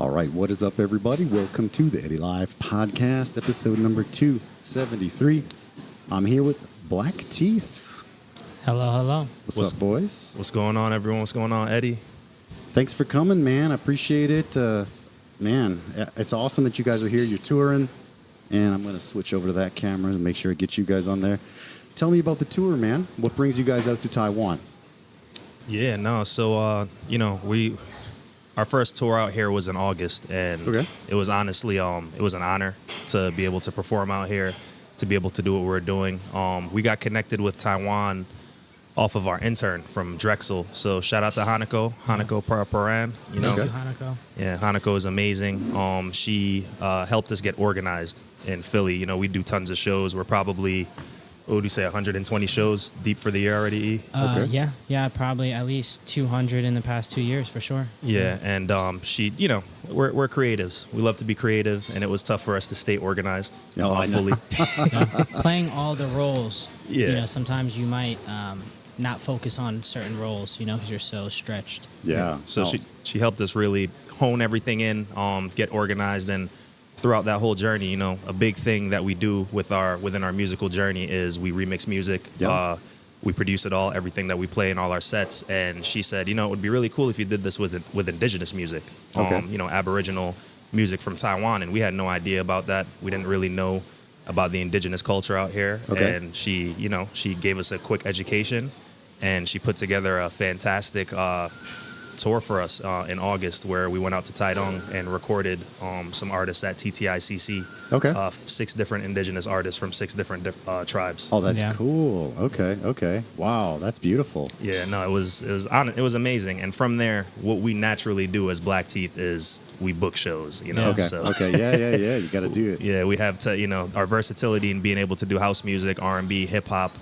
All right, what is up, everybody? Welcome to the Eddie Live podcast, episode number 273. I'm here with BlckTeeth. Hello, hello. What's up, boys? What's going on, everyone? What's going on, Eddie? Thanks for coming, man. I appreciate it. Man, it's awesome that you guys are here. You're touring, and I'm going to switch over to that camera and make sure I get you guys on there. Tell me about the tour, man. What brings you guys out to Taiwan? Yeah, no. So, our first tour out here was in August, and it was honestly, it was an honor to be able to perform out here, to be able to do what we're doing. We got connected with Taiwan off of our intern from Drexel. So shout out to Hanako Paran. You know, Hanako. Yeah, Hanako is amazing. She helped us get organized in Philly. You know, we do tons of shows. We're probably, what would you say, 120 shows deep for the year already? Yeah, probably at least 200 in the past 2 years for sure. Yeah, and she, you know, we're creatives. We love to be creative, and it was tough for us to stay organized. Oh, I know. Fully. Playing all the roles. Yeah. You know, sometimes you might not focus on certain roles, you know, because you're so stretched. Yeah. So she helped us really hone everything in, get organized, and throughout that whole journey, you know, a big thing that we do within our musical journey is we remix music. Yep. We produce it all, everything that we play in all our sets. And she said, you know, it would be really cool if you did this with Indigenous music, you know, Aboriginal music from Taiwan. And we had no idea about that. We didn't really know about the Indigenous culture out here. Okay. And she, you know, she gave us a quick education, and she put together a fantastic tour for us in August, where we went out to Taiwan and recorded some artists at TTICC. Okay. 6 different Indigenous artists from 6 different tribes. Oh, that's cool. Okay. Wow, that's beautiful. Yeah, no, it was amazing. And from there, what we naturally do as BlckTeeth is we book shows, you know. Okay. So, Yeah. You got to do it. Yeah, we have to, you know, our versatility in being able to do house music, R&B, hip hop.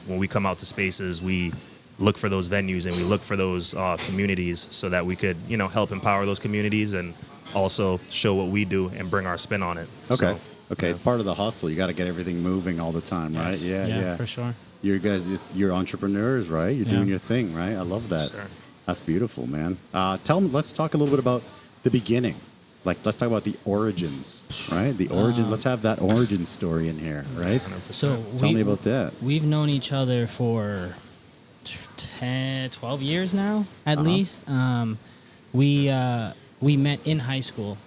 When we come out to spaces, we look for those venues and we look for those communities so that we could, you know, help empower those communities and also show what we do and bring our spin on it. Okay. So, Okay. It's part of the hustle. You got to get everything moving all the time, right? Yes. Yeah, for sure. You guys, you're entrepreneurs, right? You're doing your thing, right? I love that. Sure. That's beautiful, man. Let's talk a little bit about the beginning. Like, let's talk about the origins, right? The origin. Let's have that origin story in here, right? 100%. So Tell me about that. We've known each other for 12 years now, at least. We met in high school,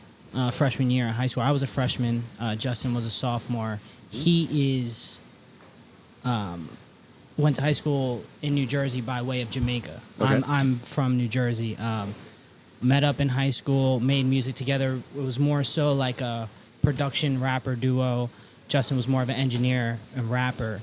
freshman year in high school. I was a freshman. Justin was a sophomore. He went to high school in New Jersey by way of Jamaica. Okay. I'm from New Jersey. Met up in high school, made music together. It was more so like a production rapper duo. Justin was more of an engineer and rapper.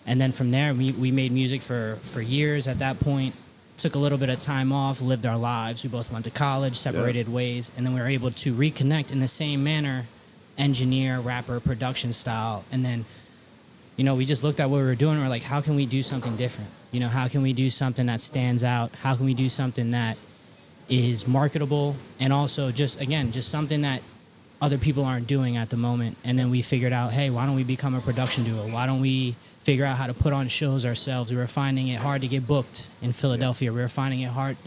And then from there, we made music for years at that point. Took a little bit of time off, lived our lives. We both went to college, separated ways, and then we were able to reconnect in the same manner, engineer, rapper, production style. And then, you know, we just looked at what we were doing and we're like, how can we do something different? You know, how can we do something that stands out? How can we do something that is marketable and also just something that other people aren't doing at the moment? And then we figured out, hey, why don't we become a production duo? Why don't we figure out how to put on shows ourselves? We were finding it hard to get booked in Philadelphia. We were finding it hard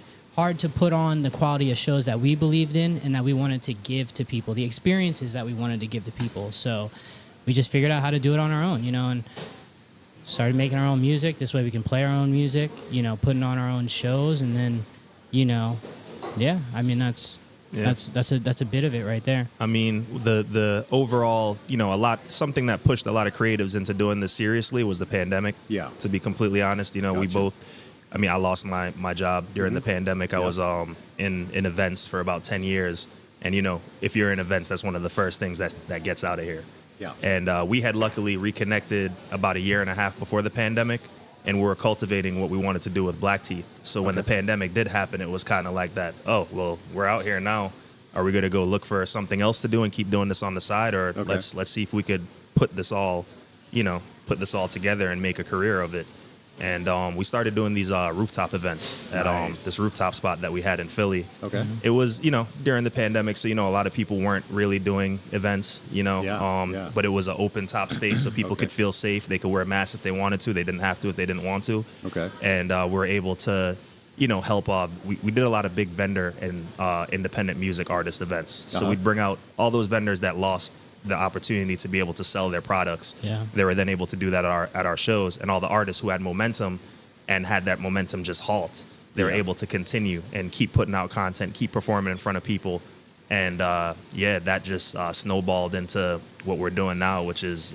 to put on the quality of shows that we believed in and that we wanted to give to people, the experiences that we wanted to give to people. So we just figured out how to do it on our own, you know, and started making our own music. This way we can play our own music, you know, putting on our own shows. And then, you know, yeah, I mean, that's a bit of it right there. I mean, the overall, you know, something that pushed a lot of creatives into doing this seriously was the pandemic. Yeah. To be completely honest, you know, we both, I mean, I lost my job during the pandemic. I was in events for about 10 years. And, you know, if you're in events, that's one of the first things that gets out of here. Yeah. And we had luckily reconnected about a year and a half before the pandemic. And we were cultivating what we wanted to do with BlckTeeth. So when the pandemic did happen, it was kind of like that. Oh, well, we're out here now. Are we going to go look for something else to do and keep doing this on the side, or let's see if we could put this all together and make a career of it? And we started doing these rooftop events at this rooftop spot that we had in Philly. Okay. It was, you know, during the pandemic, so, you know, a lot of people weren't really doing events, you know, but it was an open top space so people could feel safe. They could wear masks if they wanted to. They didn't have to if they didn't want to. Okay. And we're able to help. We did a lot of big vendor and independent music artist events. So Uh-huh. we'd bring out all those vendors that lost the opportunity to be able to sell their products. Yeah. They were then able to do that at our shows, and all the artists who had momentum and had that momentum just halt, they were Yeah. able to continue and keep putting out content, keep performing in front of people. And that just snowballed into what we're doing now, which is,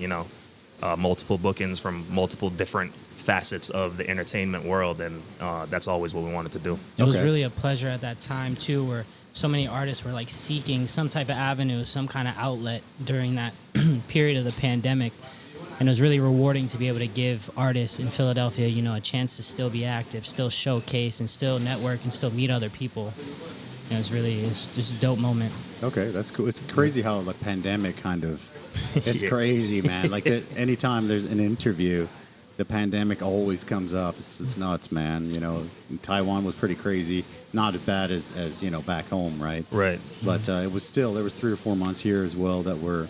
multiple bookings from multiple different facets of the entertainment world. And that's always what we wanted to do. It was Okay. really a pleasure at that time too, where so many artists were like seeking some type of avenue, some kind of outlet during that period of the pandemic. And it was really rewarding to be able to give artists in Philadelphia, a chance to still be active, still showcase, and still network, and still meet other people. It's just a dope moment. Okay, that's cool. It's crazy how the pandemic kind of, it's Yeah. crazy, man. Like anytime there's an interview, the pandemic always comes up. It's nuts, man. Taiwan was pretty crazy. Not as bad as back home, right? Right. But it was still, there was 3 or 4 months here as well that were,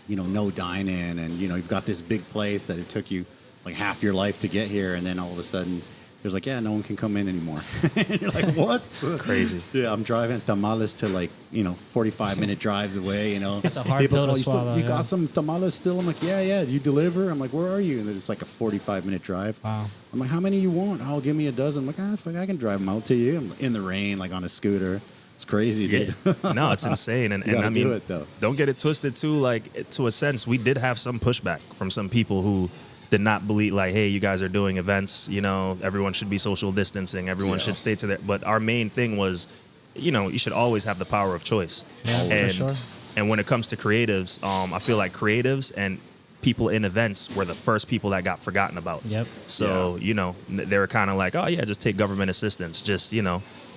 no dine-in. And, you've got this big place that it took you like half your life to get here. And then all of a sudden, there's like, yeah, no one can come in anymore. And you're like, what? Crazy. Yeah, I'm driving tamales to 45-minute drives away. It's a hard People pill to call, swallow, You yeah. got some tamales still? I'm like, yeah. You deliver? I'm like, where are you? And it's like a 45-minute drive. Wow. I'm like, how many you want? Oh, give me a dozen. I'm like, fuck, I can drive them out to you. I'm in the rain, like on a scooter. It's crazy, dude. Yeah. No, it's insane. And gotta I mean, do it, though. Don't get it twisted too. Like, to a sense, we did have some pushback from some people who did not believe, like, hey, you guys are doing events, everyone should be social distancing, everyone should stay to their. But our main thing was, you should always have the power of choice. Yeah, for and, sure. And when it comes to creatives, I feel like creatives and people in events were the first people that got forgotten about. Yep. So, they were kind of like, oh, yeah, just take government assistance. Just,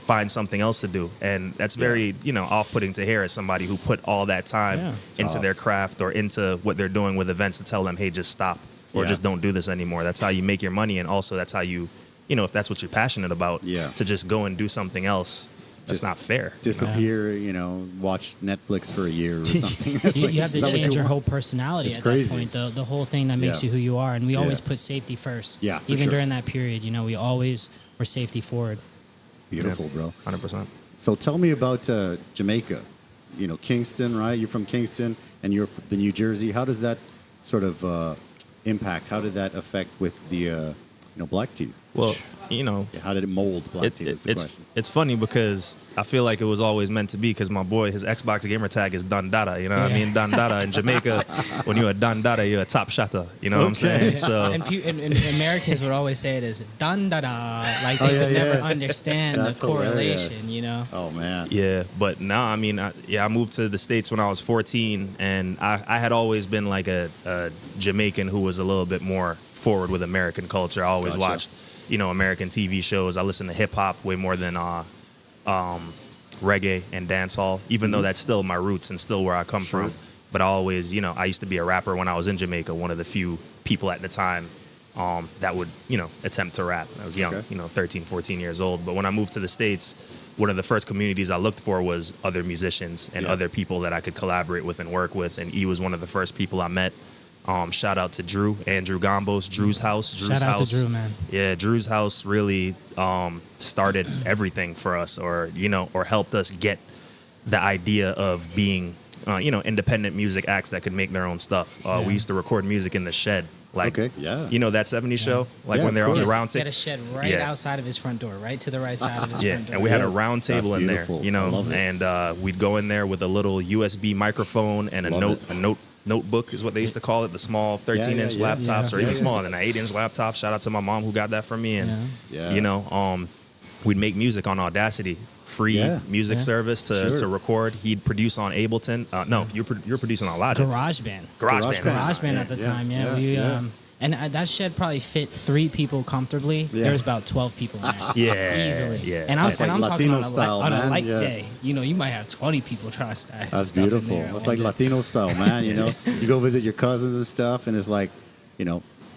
find something else to do. And that's very, off-putting to hear as somebody who put all that time Yeah. into tough. their craft or into what they're doing with events to tell them, hey, just stop or Yeah. just don't do this anymore. That's how you make your money. And also that's how you, if that's what you're passionate about, Yeah. to just go and do something else. That's Just not fair. Disappear, watch Netflix for a year or something. It's You, like, you have to is that what change you your want? whole personality It's at crazy. that point. The whole thing that makes Yeah. you who you are. And we always Yeah. put safety first. Yeah, for Even sure. during that period, we always were safety forward. Beautiful, bro. 100%. So tell me about Jamaica. Kingston, right? You're from Kingston, and you're from the New Jersey. How does that sort of impact? How did that affect with the BlckTeeth? Well, Yeah, how did it mold BlckTeeth? Is the it's question. it's funny because I feel like it was always meant to be because my boy, his Xbox gamer tag is Dundada. You know what I Yeah. mean? Dundada in Jamaica. When you're a Dundada, you're a top shotter. You know what I'm Okay. saying? So And Americans would always say it as dun da da, like they Oh, yeah, would never yeah. understand the That's hilarious. correlation. Oh man. yeah, but now I mean, I moved to the States when I was 14, and I had always been like a Jamaican who was a little bit more forward with American culture. I always Gotcha. watched, American TV shows. I listened to hip hop way more than reggae and dancehall, even though that's still my roots and still where I come Sure. from. But I always, I used to be a rapper when I was in Jamaica, one of the few people at the time that would, attempt to rap. I was young, Okay. 13, 14 years old. But when I moved to the States, one of the first communities I looked for was other musicians and Yeah. other people that I could collaborate with and work with. And E was one of the first people I met. Shout out to Andrew Gambos, Drew's house. Shout out to Drew, man. Yeah, Drew's house really started everything for us, or helped us get the idea of being, independent music acts that could make their own stuff. Yeah. We used to record music in the shed, like Okay, yeah. that '70s show, like Yeah, when of they're on the course. round He had a table. shed right Yeah. outside of his front door, right to the right side of his Yeah, front door. and we had Yeah, a round table that's in there, beautiful. I love it. and we'd go in there with a little USB microphone and Love it. notebook is what they used to call it, the small 13-inch yeah. laptops, or Yeah, even yeah. smaller than that, 8-inch laptop. Shout out to my mom who got that for me, and Yeah. we'd make music on Audacity, free Yeah. music Yeah. service Sure. to record. He'd produce on Ableton. No, you're producing on Logic. GarageBand. GarageBand. GarageBand at the time, yeah. And that shed probably fit 3 people comfortably. Yeah. There was about 12 people in there. Yeah, Easily. yeah. And I'm, It's like and I'm talking Latino on style, on a man. light Yeah. day. You might have 20 people trying to stack That's stuff in beautiful. there. It's like Latino style, man. You go visit your cousins and stuff, and it's like,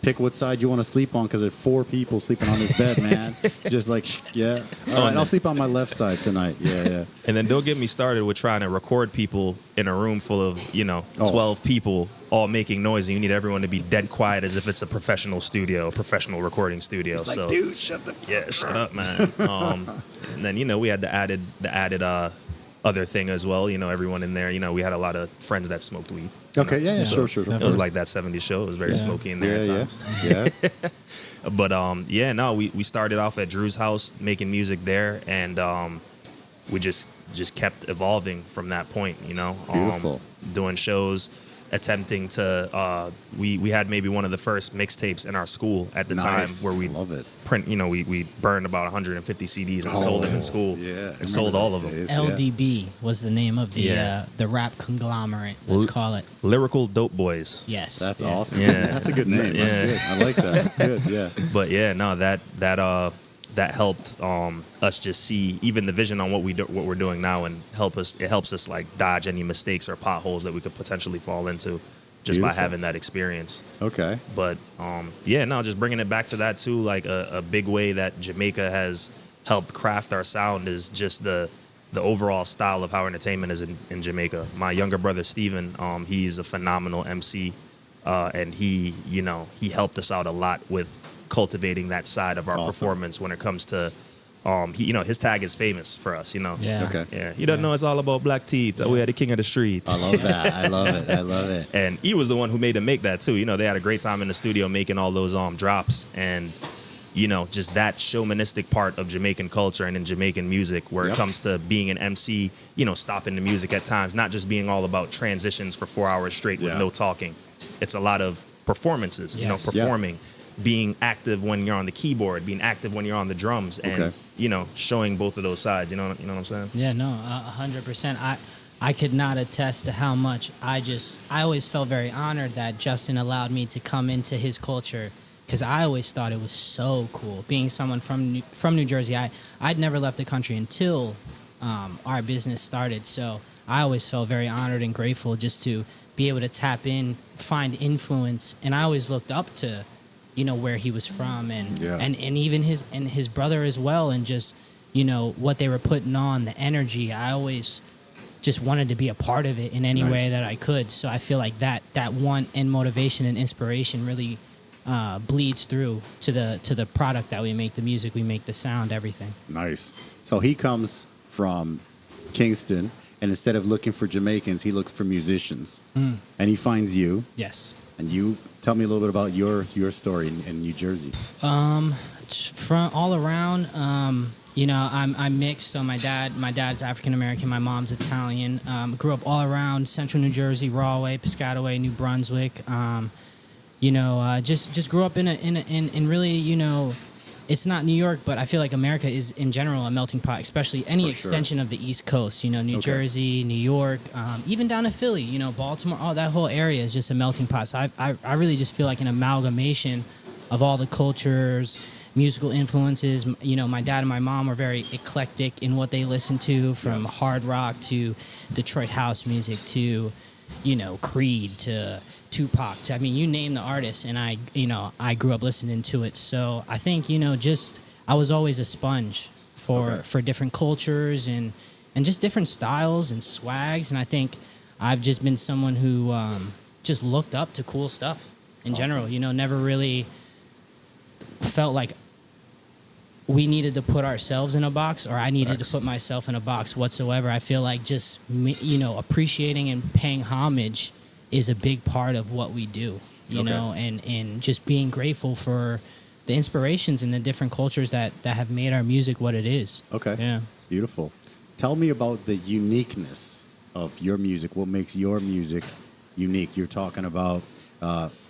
pick what side you want to sleep on because there's 4 people sleeping on this bed, man. Just like, yeah. All right, I'll sleep on my left side tonight. Yeah, yeah. And then don't get me started with trying to record people in a room full of, 12 people all making noise, and you need everyone to be dead quiet as if it's a professional studio, a professional recording studio. It's like, dude, shut the fuck Yeah, shut up, man. And then, we had the added other thing as well. Everyone in there, we had a lot of friends that smoked weed. Okay, yeah, sure. It was like that 70s show. It was very smoky in there at times. Yeah. But we started off at Drew's house making music there, and we just kept evolving from that point. Beautiful. Doing shows, attempting to. We had maybe one of the first mixtapes in our school at the time where we love it. Print. We burned about 150 CDs and sold them in school. Yeah, and sold all of them. LDB was the name of the rap conglomerate. Let's call it Lyrical Dope Boys. Yes. That's awesome. Yeah. That's a good name. Yeah. That's good. I like that. That's good. Yeah. But yeah, no, that helped us just see even the vision on what we're doing now, and it helps us like dodge any mistakes or potholes that we could potentially fall into just by having that experience. Okay. But just bringing it back to that too, like a big way that Jamaica has helped craft our sound is just the overall style of how entertainment is in Jamaica. My younger brother Steven, he's a phenomenal MC, and he helped us out a lot with cultivating that side of our performance when it comes to his tag is famous for us, Yeah. Okay. Yeah. You don't know it's all about BlckTeeth. Yeah. We are the king of the streets. I love that. I love it. And he was the one who made them make that too. They had a great time in the studio making all those drops, and just that showmanistic part of Jamaican culture and in Jamaican music where it comes to being an MC, stopping the music at times, not just being all about transitions for 4 hours straight with no talking. It's a lot of performances, performing. Being active when you're on the keyboard, being active when you're on the drums, and showing both of those sides. You know what I'm saying? Yeah, no, 100%. I could not attest to how much I always felt very honored that Justin allowed me to come into his culture, because I always thought it was so cool. Being someone from New Jersey, I'd never left the country until our business started. So I always felt very honored and grateful just to be able to tap in, find influence, and I always looked up to where he was from, and even his brother as well, and just what they were putting on, the energy. I always just wanted to be a part of it in any way that I could. So I feel like that want and motivation and inspiration really bleeds through to the product that we make, the music we make, the sound, everything. Nice. So he comes from Kingston, and instead of looking for Jamaicans, he looks for musicians, and he finds you. Yes. And you tell me a little bit about your story in New Jersey. From all around, I'm mixed. So my dad's African American, my mom's Italian. Grew up all around Central New Jersey, Rahway, Piscataway, New Brunswick. Just grew up in really, it's not New York, but I feel like America is in general a melting pot, especially any extension of the East Coast, New Jersey, New York, even down to Philly, Baltimore, all that whole area is just a melting pot. So I really just feel like an amalgamation of all the cultures, musical influences. My dad and my mom were very eclectic in what they listened to, from hard rock to Detroit house music to, Creed to Tupac to, you name the artist, and I grew up listening to it. So I think, I was always a sponge for different cultures and just different styles and swags. And I think I've just been someone who just looked up to cool stuff in general, never really felt like we needed to put ourselves in a box, or I needed to put myself in a box whatsoever. I feel like just, appreciating and paying homage is a big part of what we do, you know, and just being grateful for the inspirations and the different cultures that have made our music what it is. Okay. Yeah. Beautiful. Tell me about the uniqueness of your music. What makes your music unique? You're talking about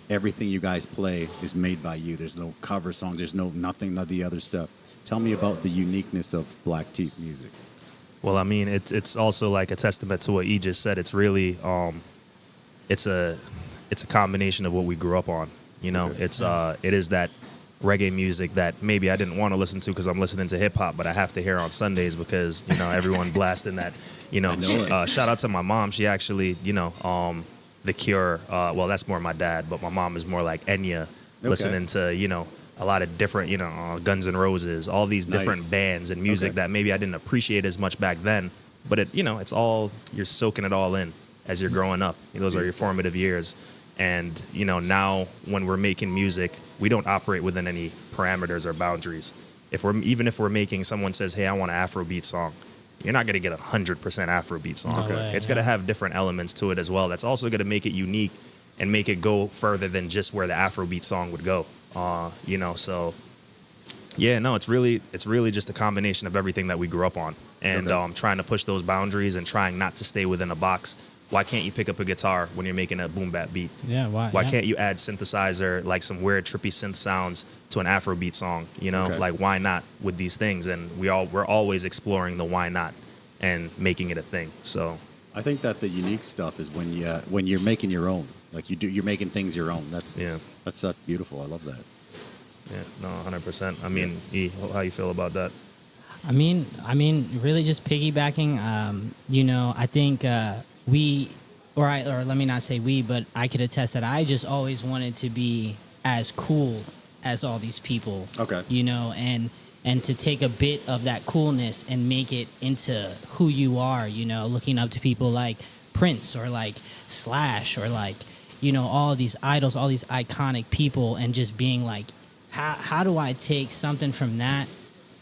everything you guys play is made by you. There's no cover songs. There's nothing of the other stuff. Tell me about the uniqueness of BlckTeeth music. Well, it's also like a testament to what you just said. It's really it's a combination of what we grew up on. It is that reggae music that maybe I didn't want to listen to because I'm listening to hip hop, but I have to hear on Sundays because everyone blasting that. Shout out to my mom. She actually The Cure. Well, that's more my dad, but my mom is more like Enya. listening to, you know, a lot of different, you know, Guns N' Roses, all these different bands and music that maybe I didn't appreciate as much back then. But it, you know, it's all, you're soaking it all in as you're growing up. Those are your formative years. And, you know, now when we're making music, we don't operate within any parameters or boundaries. Even if we're making, someone says, hey, I want an Afrobeat song, you're not going to get 100% Afrobeat song. No way, it's going to have different elements to it as well. That's also going to make it unique and make it go further than just where the Afrobeat song would go. You know, so yeah, no, it's really just a combination of everything that we grew up on, and trying to push those boundaries and trying not to stay within a box. Why can't you pick up a guitar when you're making a boom bap beat? Yeah, why? Why can't you add synthesizer, like some weird trippy synth sounds to an Afrobeat song? You know, like why not with these things? And we're always exploring the why not and making it a thing. So I think that the unique stuff is when you're making your own, like you're making things your own. That's beautiful. I love that. Yeah, no, 100%. I mean, E, how you feel about that? I mean, really just piggybacking. You know, I think or let me not say we, but I could attest that I just always wanted to be as cool as all these people. Okay. You know, and to take a bit of that coolness and make it into who you are. You know, looking up to people like Prince or like Slash or like, you know, all these idols, all these iconic people, and just being like, how do I take something from that,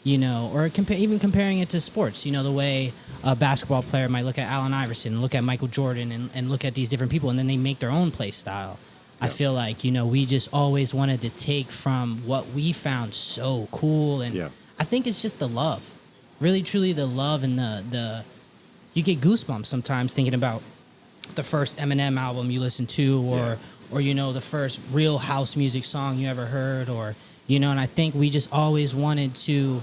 you know, or even comparing it to sports, you know, the way a basketball player might look at Allen Iverson, look at Michael Jordan, and look at these different people, and then they make their own play style. I feel like, you know, we just always wanted to take from what we found so cool, and I think it's just the love, really, truly the love, and the you get goosebumps sometimes thinking about the first Eminem album you listen to, or you know, the first real house music song you ever heard, or, you know, and I think we just always wanted to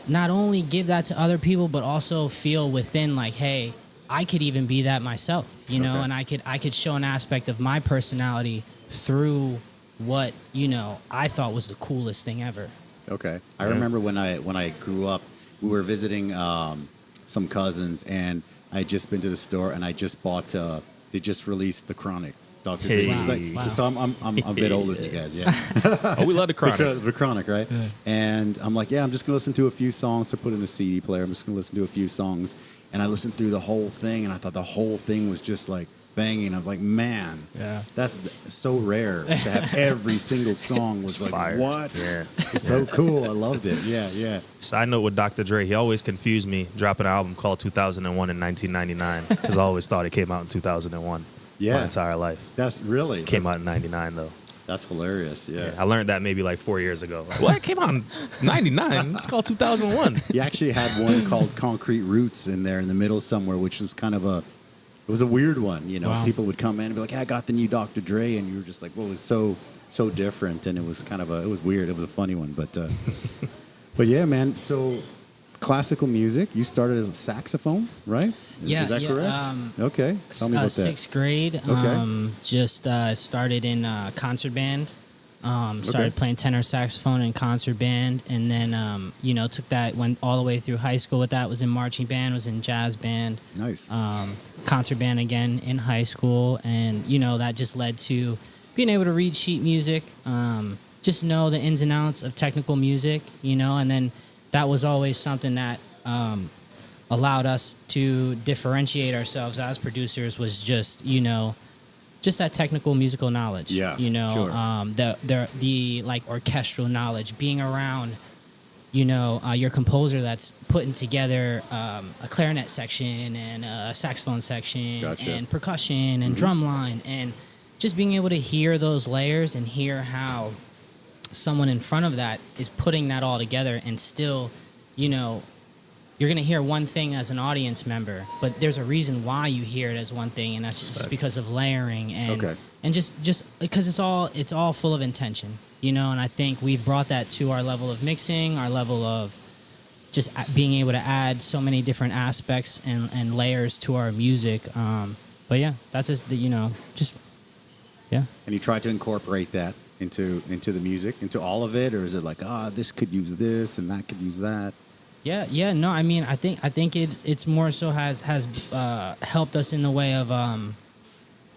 not only give that to other people, but also feel within like, hey, I could even be that myself, you know, and I could show an aspect of my personality through what, you know, I thought was the coolest thing ever. Okay. I remember when I grew up, we were visiting some cousins, and I had just been to the store, and I just bought, they just released The Chronic. Dr. Dre. Wow. So I'm a bit older than you guys, Oh, we love The Chronic. The Chronic, right? Yeah. And I'm like, I'm just going to listen to a few songs to put in a CD player. I'm just going to listen to a few songs. And I listened through the whole thing, and I thought the whole thing was just like banging. I'm like, man, that's so rare to have every single song was like, fire. What? Yeah. It's so cool. I loved it. Yeah. Side note with Dr. Dre, he always confused me dropping an album called 2001 in 1999 because I always thought it came out in 2001. My entire life. That's really came out in 99 though. That's hilarious. Yeah. I learned that maybe like 4 years ago. Like, what? It came out in 99? It's called 2001. He actually had one called Concrete Roots in there in the middle somewhere, which was kind of it was a weird one. You know, people would come in and be like, hey, I got the new Dr. Dre. And you were just like, well, it was so different. And it was kind of it was weird. It was a funny one. But yeah, man. So classical music, you started as a saxophone, right? Yeah. Is that correct? Okay. Tell me about that. Sixth grade. Just started in concert band. Started playing tenor saxophone in concert band, and then you know, went all the way through high school with that. Was in marching band, was in jazz band. Nice. Concert band again in high school, and you know, that just led to being able to read sheet music, just know the ins and outs of technical music, you know, and then that was always something that allowed us to differentiate ourselves as producers, was just, you know, just that technical musical knowledge. Yeah, you know, sure. the like orchestral knowledge, being around, you know, your composer that's putting together a clarinet section and a saxophone section and percussion and drum line, and just being able to hear those layers and hear how someone in front of that is putting that all together, and still, you know, you're going to hear one thing as an audience member, but there's a reason why you hear it as one thing, and that's just because of layering and just because it's all full of intention, you know. And I think we've brought that to our level of mixing, our level of just being able to add so many different aspects and layers to our music. But yeah, that's just And you try to incorporate that into the music, into all of it, or is it like, this could use this and that could use that? Yeah. No, I mean, I think it's more so has helped us in the way of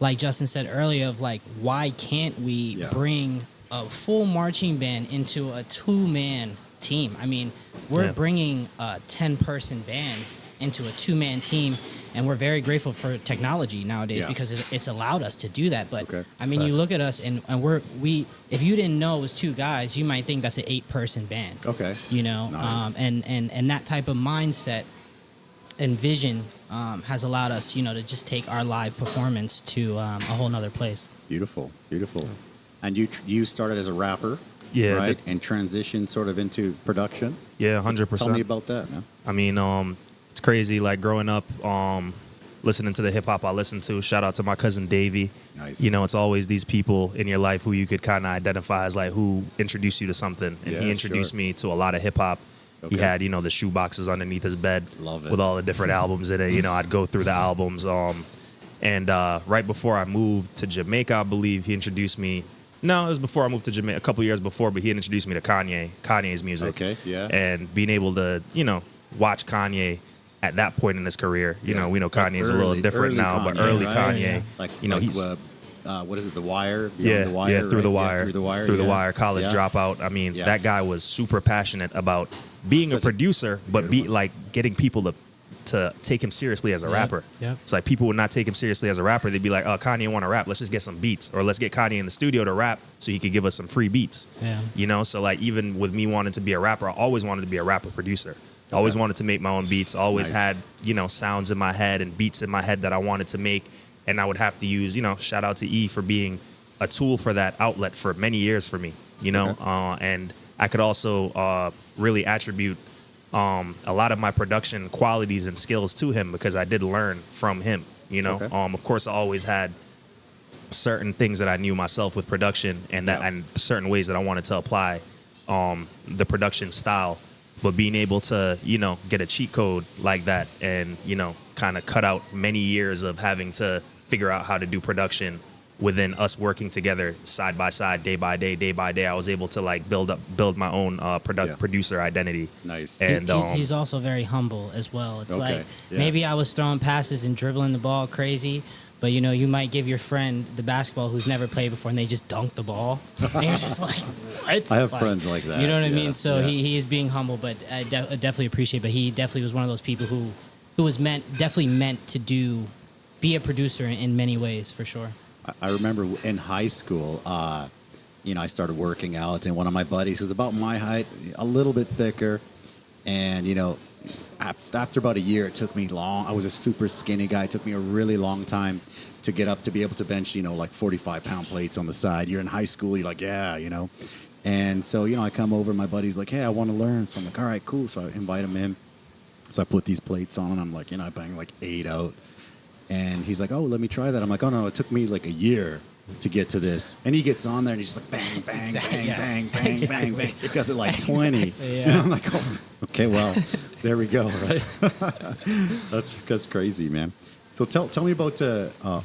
like Justin said earlier, of like, why can't we bring a full marching band into a 2-man team. I mean, we're bringing a 10-person band into a 2-man team, and we're very grateful for technology nowadays because it's allowed us to do that. But I mean, you look at us, and we if you didn't know it was 2 guys, you might think that's an 8-person band. Okay. You know, Nice. And that type of mindset and vision has allowed us, you know, to just take our live performance to a whole nother place. Beautiful, beautiful. And you started as a rapper, Yeah, right? And transitioned sort of into production. Yeah, 100%. Tell me about that, man. I mean, it's crazy. Like growing up, listening to the hip hop I listened to. Shout out to my cousin Davey. Nice. You know, it's always these people in your life who you could kind of identify as like who introduced you to something. And he introduced me to a lot of hip hop. Okay. He had, you know, the shoe boxes underneath his bed Love it. with all the different albums in it. You know, I'd go through the albums. And right before I moved to Jamaica, I believe he introduced me. No, it was before I moved to Jamaica, a couple years before, but he had introduced me to Kanye's music. Okay, yeah. And being able to, you know, watch Kanye at that point in his career. You know, we know Kanye's a little different now, but early right? Kanye, Like, you know, like, he's what is it, The Wire? Beyond yeah, the Wire, yeah, through right? the wire, Through the Wire, wire, college Yeah. dropout. I mean, Yeah. that guy was super passionate about being a Such a- producer, that's a but good be one. like getting people to take him seriously as a rapper. Yep. It's like people would not take him seriously as a rapper. They'd be like, "Oh, Kanye want to rap? Let's just get some beats, or let's get Kanye in the studio to rap so he could give us some free beats." Yeah. You know, so like even with me wanting to be a rapper, I always wanted to be a rapper producer. I always wanted to make my own beats. Always Nice. had, you know, sounds in my head and beats in my head that I wanted to make, and I would have to use, you know, shout out to E for being a tool for that outlet for many years for me. You know, and I could also really attribute a lot of my production qualities and skills to him because I did learn from him, you know. Okay. Of course, I always had certain things that I knew myself with production and that and certain ways that I wanted to apply the production style. But being able to, you know, get a cheat code like that and, you know, kind of cut out many years of having to figure out how to do production within us working together side by side, day by day, I was able to like build my own producer identity. Nice. And He's also very humble as well. It's Okay, like yeah. maybe I was throwing passes and dribbling the ball crazy, but you know, you might give your friend the basketball who's never played before and they just dunk the ball. And you're just like, what? I have friends like that. You know what I Yeah, mean? So yeah. he is being humble, but I definitely appreciate. But he definitely was one of those people who was definitely meant to be a producer in many ways, for sure. I remember in high school, you know, I started working out, and one of my buddies who was about my height, a little bit thicker, and, you know, after about a year, it took me long. I was a super skinny guy. It took me a really long time to get up to be able to bench, you know, like 45-pound plates on the side. You're in high school. You're like, yeah, you know. And so, you know, I come over, my buddy's like, hey, I want to learn. So I'm like, all right, cool. So I invite him in. So I put these plates on, and I'm like, you know, I bang like 8 out. And he's like, oh, let me try that. I'm like, oh, no, it took me like a year to get to this. And he gets on there, and he's just like, bang, bang, bang, Yes. bang, bang, Exactly. bang, bang. It does it like 20. Exactly, yeah. And I'm like, oh, okay, well, there we go, right? That's crazy, man. So tell me about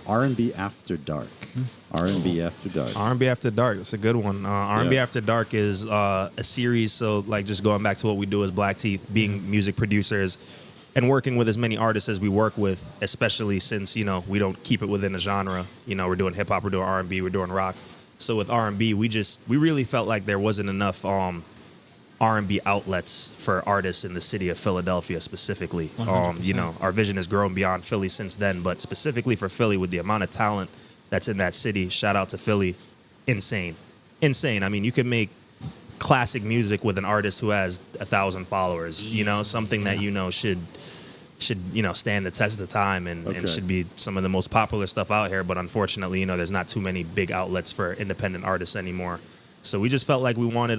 R&B After Dark. R&B After Dark. R&B After Dark, that's a good one. R&B Yeah. After Dark is a series. So, like, just going back to what we do as BlckTeeth, being music producers and working with as many artists as we work with, especially since, you know, we don't keep it within a genre. You know, we're doing hip hop, we're doing R&B, we're doing rock. So with R&B, we really felt like there wasn't enough R&B outlets for artists in the city of Philadelphia specifically. 100%. You know, our vision has grown beyond Philly since then, but specifically for Philly, with the amount of talent that's in that city, shout out to Philly, insane. I mean, you can make classic music with an artist who has 1,000 followers, you know, something that, you know, should you know, stand the test of time and should be some of the most popular stuff out here. But unfortunately, you know, there's not too many big outlets for independent artists anymore. So we just felt like we wanted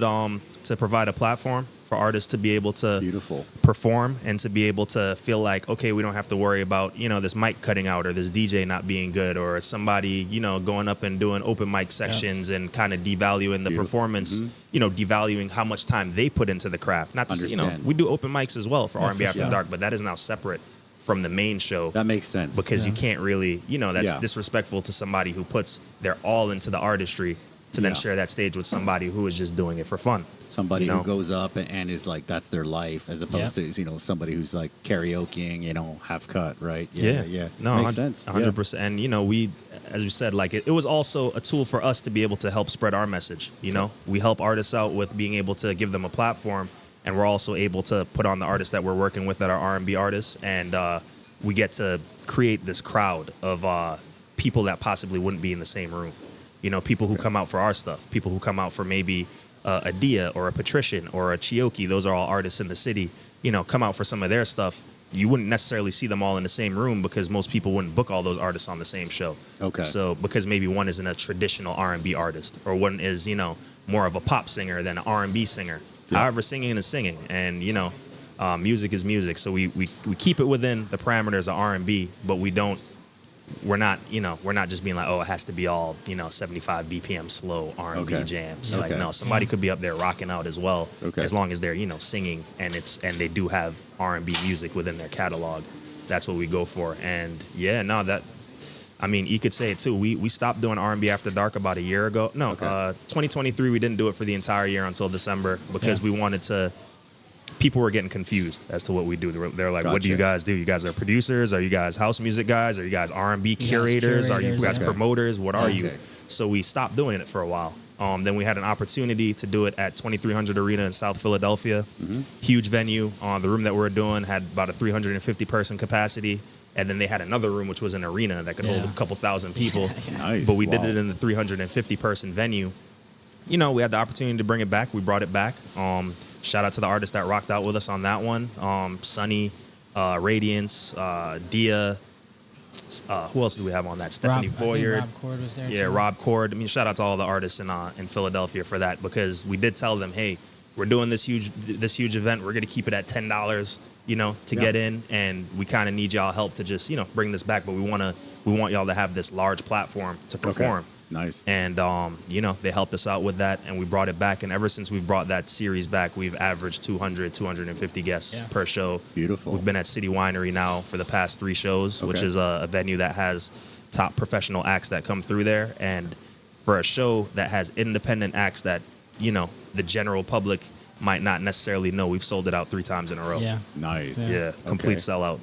to provide a platform for artists to be able to Beautiful. perform and to be able to feel like, okay, we don't have to worry about, you know, this mic cutting out or this DJ not being good or somebody, you know, going up and doing open mic sections and kind of devaluing the Beautiful. performance, you know, devaluing how much time they put into the craft. Not to say, you know, Understand. we do open mics as well for R&B for After sure. Dark, but that is now separate from the main show. That makes sense. Because you can't really, you know, that's Yeah. disrespectful to somebody who puts their all into the artistry to then Yeah. share that stage with somebody who is just doing it for fun. Somebody you know? who goes up and is like, that's their life, as opposed to, you know, somebody who's like karaokeing, you know, half cut, right? Yeah. No, Makes sense. 100%. And, you know, we, as you said, like it was also a tool for us to be able to help spread our message. You know, we help artists out with being able to give them a platform, and we're also able to put on the artists that we're working with that are R&B artists, and we get to create this crowd of people that possibly wouldn't be in the same room. You know, people who come out for our stuff, people who come out for maybe a Dia or a Patrician or a Chioki. Those are all artists in the city. You know, come out for some of their stuff. You wouldn't necessarily see them all in the same room because most people wouldn't book all those artists on the same show. Okay. So because maybe one isn't a traditional R&B artist, or one is, you know, more of a pop singer than an R&B singer. Yeah. However, singing is singing, and you know, music is music. So we keep it within the parameters of R&B, but we're not just being like, oh, it has to be all, you know, 75 BPM slow R&B jams. Like, no, somebody could be up there rocking out as well, as long as they're, you know, singing and they do have R&B music within their catalog. That's what we go for. And yeah, no, I mean, you could say it too. We stopped doing R&B After Dark about a year ago. No, 2023, we didn't do it for the entire year until December because we wanted to. People were getting confused as to what we do. They're like, what do you guys do? You guys are producers? Are you guys house music guys? Are you guys R&B curators? Are you guys promoters? What are you? So we stopped doing it for a while. Then we had an opportunity to do it at 2300 Arena in South Philadelphia. Huge venue. The room that we were doing had about a 350-person capacity. And then they had another room, which was an arena that could hold a couple thousand people. Nice. But we did it in the 350-person venue. You know, we had the opportunity to bring it back. We brought it back. Shout out to the artists that rocked out with us on that one. Sunny, Radiance, Dia. Who else do we have on that? Stephanie Voyard. Rob Cord was there. Yeah, too. Rob Cord. I mean, shout out to all the artists in Philadelphia for that, because we did tell them, hey, we're doing this huge event. We're going to keep it at $10, you know, to get in, and we kind of need y'all help to just, you know, bring this back. But we want y'all to have this large platform to perform. Nice. And, you know, they helped us out with that, and we brought it back. And ever since we've brought that series back, we've averaged 200, 250 guests per show. Beautiful. We've been at City Winery now for the past 3 shows, which is a venue that has top professional acts that come through there. And for a show that has independent acts that, you know, the general public might not necessarily know, we've sold it out 3 times in a row. Yeah. Nice. Yeah. Complete sellout.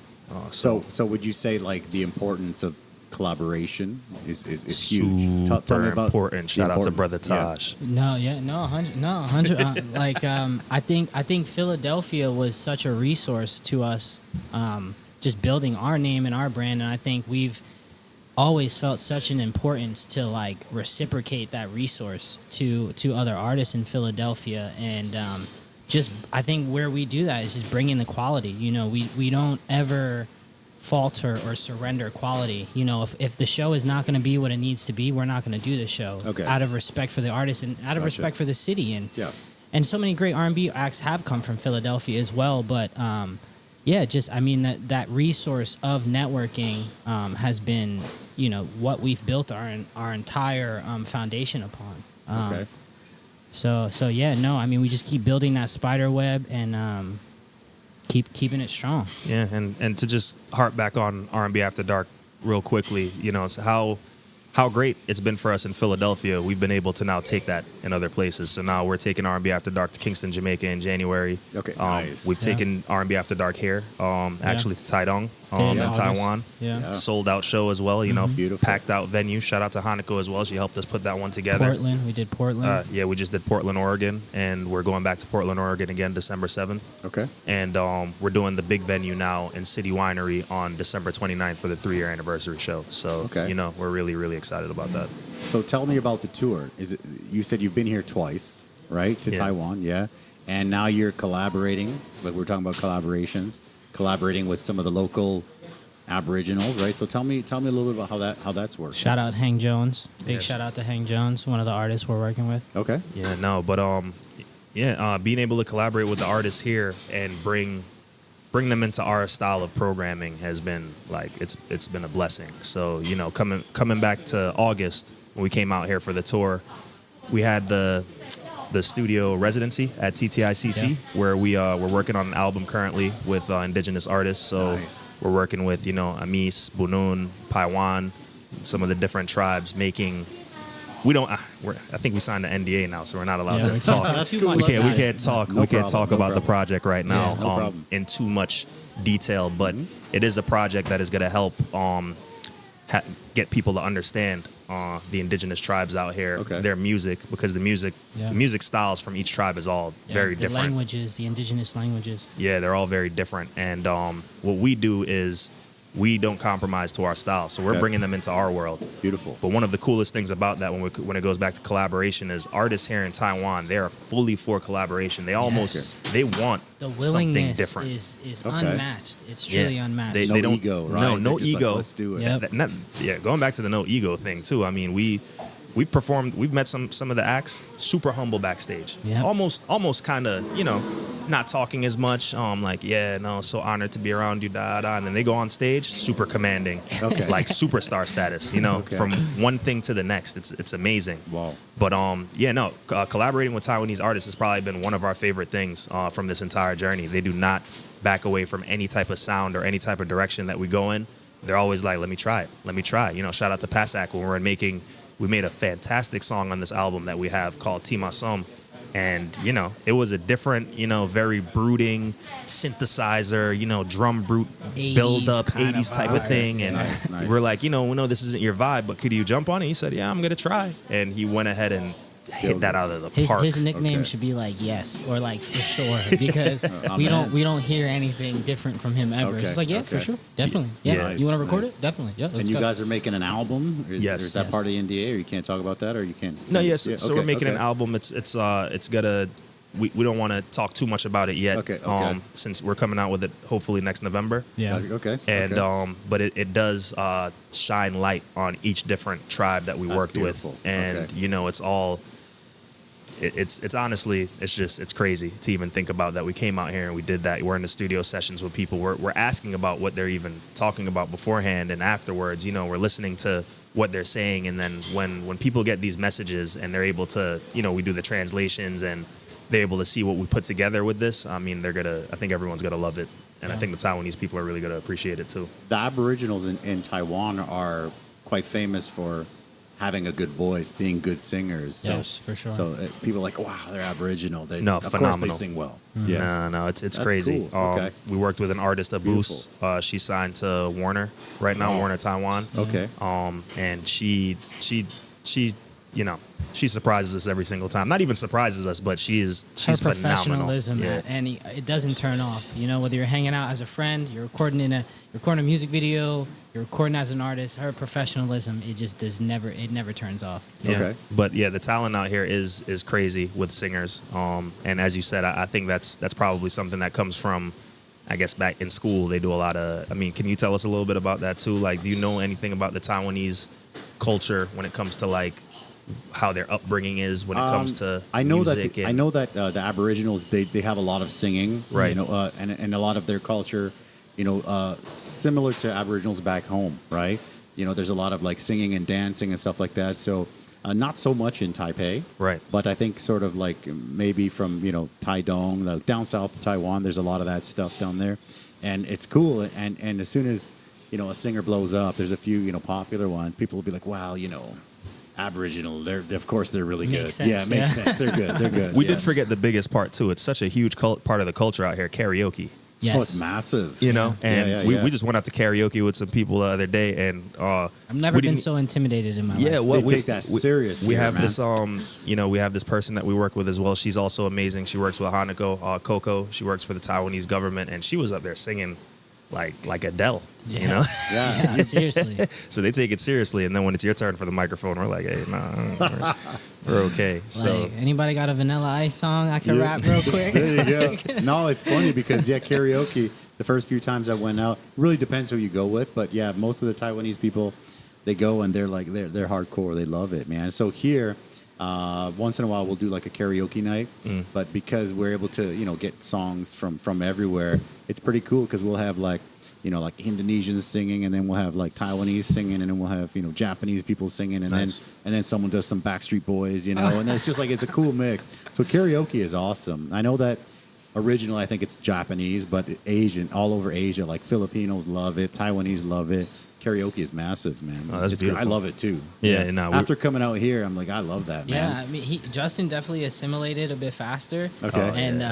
So would you say, like, the importance of collaboration is huge? Tell me about important. Shout out to Brother Taj. Yeah. 100. Like, I think Philadelphia was such a resource to us, just building our name and our brand, and I think we've always felt such an importance to like reciprocate that resource to other artists in Philadelphia, and just I think where we do that is just bringing the quality. You know, we don't ever falter or surrender quality. You know, if the show is not going to be what it needs to be, we're not going to do the show out of respect for the artist and out of respect for the city. And so many great R&B acts have come from Philadelphia as well. But just I mean that resource of networking has been, you know, what we've built our entire foundation upon. So I mean, we just keep building that spider web and keeping it strong. Yeah, and to just harp back on R&B After Dark real quickly, you know, it's how great it's been for us in Philadelphia. We've been able to now take that in other places. So now we're taking R&B After Dark to Kingston, Jamaica in January. Nice. We've taken R&B After Dark here, actually to Taidong in Taiwan. Sold out show as well, you know, packed out venue. Shout out to Hanako as well. She helped us put that one together. We did Portland. We just did Portland, Oregon, and we're going back to Portland, Oregon again December 7th. And we're doing the big venue now in City Winery on December 29th for the 3-year anniversary show. So, you know, we're really, really excited about that. So tell me about the tour. You said you've been here twice, right, to Taiwan, and now you're collaborating, like we're talking about collaborating with some of the local Aboriginals, right? So tell me a little bit about how that's working. Shout out Hank Jones. Big shout out to Hank Jones, one of the artists we're working with. Being able to collaborate with the artists here and bring them into our style of programming has been like it's been a blessing. So, you know, coming back to August when we came out here for the tour, we had the studio residency at TTICC where we're working on an album currently with Indigenous artists. So we're working with, you know, Amis, Bunun, Paiwan, some of the different tribes making. I think we signed an NDA now, so we're not allowed to talk. That's cool. We can't talk about the project right now in too much detail, but it is a project that is going to help get people to understand the indigenous tribes out here, their music, because the music styles from each tribe is all very the different. Languages, the indigenous languages. Yeah, they're all very different. And what we do is we don't compromise to our style. So we're bringing them into our world. Beautiful. But one of the coolest things about that when it goes back to collaboration is artists here in Taiwan, they are fully for collaboration. They they want the something willingness different. is unmatched. It's truly unmatched. They don't ego, right? No ego. Like, let's do it. Yep. Going back to the no ego thing too. I mean, we've performed. We've met some of the acts. Super humble backstage. Yep. Almost kind of not talking as much. So honored to be around you. And then they go on stage, super commanding. Like superstar status. From one thing to the next. It's amazing. Wow. But collaborating with Taiwanese artists has probably been one of our favorite things from this entire journey. They do not back away from any type of sound or any type of direction that we go in. They're always like, let me try it. Let me try. Shout out to Passac when we made a fantastic song on this album that we have called Tima Som. And, it was a different, very brooding synthesizer, drum brute build up, 80s type of thing. And nice. we're like, we know this isn't your vibe, but could you jump on it? He said, yeah, I'm going to try. And he went ahead and hit that out of the park. His nickname should be like yes or like for sure, because we don't hear anything different from him ever. It's just like for sure, definitely. You want to record it? Definitely. Yeah. And you guys are making an album? Yes. Is that part of the NDA, or you can't talk about that, or you can? No, yes. So we're making an album. It's gonna. We don't want to talk too much about it yet. Since we're coming out with it hopefully next November. Yeah. And but it does shine light on each different tribe that we worked beautiful. with, and it's all. It's honestly, it's crazy to even think about that we came out here and we did that. We're in the studio sessions with people. We're asking about what they're even talking about beforehand and afterwards. We're listening to what they're saying, and then when people get these messages and they're able to, we do the translations and they're able to see what we put together with this. I mean, I think everyone's gonna love it, and I think the Taiwanese people are really gonna appreciate it too. The Aboriginals in Taiwan are quite famous for having a good voice, being good singers. Yes, for sure. So people are like, wow, they're Aboriginal. Of phenomenal. course they sing well. Mm-hmm. Yeah. No, it's That's crazy. Cool. We worked with an artist, Abus. She's signed to Warner right now, Warner Taiwan. Okay. And she surprises us every single time. Not even surprises us, but she's her phenomenal. professionalism, and it doesn't turn off. Whether you're hanging out as a friend, you're recording a music video, you're recording as an artist. Her professionalism, it never turns off. Yeah. Okay. But the talent out here is crazy with singers. And as you said, I think that's probably something that comes from, I guess, back in school. They do a lot of. I mean, can you tell us a little bit about that too? Like, do you know anything about the Taiwanese culture when it comes to like how their upbringing is when it comes to music? I know that the Aboriginals they have a lot of singing, right? And a lot of their culture, similar to Aboriginals back home, right? There's a lot of like singing and dancing and stuff like that. So not so much in Taipei, right? But I think sort of like maybe from Taidong, like down south of Taiwan, there's a lot of that stuff down there, and it's cool. And as soon as a singer blows up, there's a few popular ones. People will be like, wow, Aboriginal, of course they're really good. Sense, yeah, it makes sense. They're good. They're good. We did forget the biggest part too. It's such a huge part of the culture out here, karaoke. Yes. Oh, it's massive. And we just went out to karaoke with some people the other day, and I've never been so intimidated in my life. Yeah, they take that serious. We have man. this we have this person that we work with as well. She's also amazing. She works with Hanako, Coco. She works for the Taiwanese government, and she was up there singing like Adele. Yeah, seriously. So they take it seriously, and then when it's your turn for the microphone, we're like, hey, nah, we're okay. So anybody got a Vanilla Ice song I can rap real quick? There you go. No, it's funny because karaoke. The first few times I went out, really depends who you go with, but yeah, most of the Taiwanese people, they go and they're like they're hardcore. They love it, man. So here, once in a while we'll do like a karaoke night, but because we're able to get songs from everywhere, it's pretty cool because we'll have like Indonesians singing, and then we'll have like Taiwanese singing, and then we'll have Japanese people singing, and then someone does some Backstreet Boys, and it's just like it's a cool mix. So karaoke is awesome. I know that originally I think it's Japanese, but Asian, all over Asia, like Filipinos love it, Taiwanese love it. Karaoke is massive, man. Oh, that's beautiful. I love it too. Yeah. After coming out here, I'm like, I love that, man. Yeah, I mean, Justin definitely assimilated a bit faster. Okay. And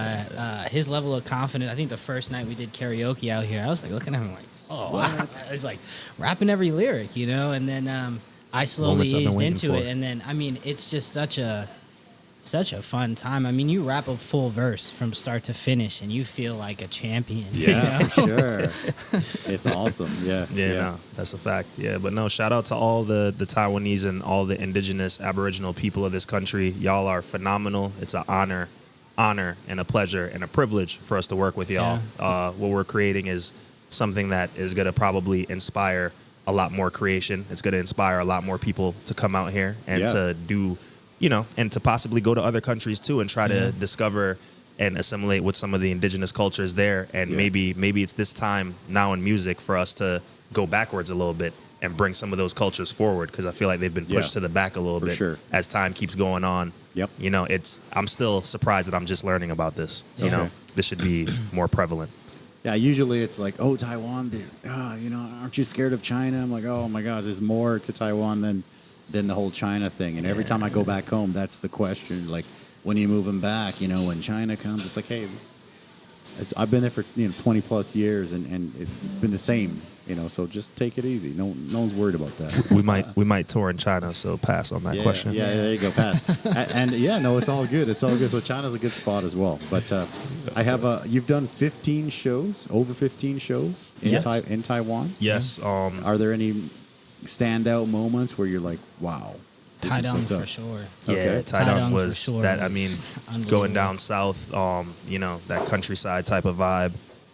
his level of confidence, I think the first night we did karaoke out here, I was like looking at him like, oh, wow. I was like rapping every lyric, you know, and then I slowly Moments I've been eased waiting into for. it, and then I mean, it's just such a fun time. I mean, you rap a full verse from start to finish, and you feel like a champion. Yeah, you know? for sure. It's awesome. Yeah. Yeah, no, that's a fact. Yeah, but no, shout out to all the Taiwanese and all the indigenous Aboriginal people of this country. Y'all are phenomenal. It's an honor and a pleasure and a privilege for us to work with y'all. Yeah. What we're creating is something that is going to probably inspire a lot more creation. It's going to inspire a lot more people to come out here and to do, you know, and to possibly go to other countries too and try to discover and assimilate with some of the indigenous cultures there. And maybe it's this time now in music for us to go backwards a little bit and bring some of those cultures forward, because I feel like they've been pushed to the back a little bit as time keeps going on. Yep. You know, I'm still surprised that I'm just learning about this. You know, this should be more prevalent. Yeah, usually it's like, oh, Taiwan, you know, aren't you scared of China? I'm like, oh my gosh, there's more to Taiwan than the whole China thing. And every time I go back home, that's the question. Like, when are you moving back? You know, when China comes, it's like, hey, I've been there for 20 plus years, and it's been the same. You know, so just take it easy. No one's worried about that. We might tour in China, so pass on that question. Yeah, there you go, Pat. and no, it's all good. It's all good. So China's a good spot as well. But I have you've done 15 shows, over 15 shows in Taiwan. Yes. Are there any standout moments where you're like, wow? Taidong for sure. Yeah, Okay. Taidong for was sure that. I was mean, unbelievable. going down south, you know, that countryside type of vibe,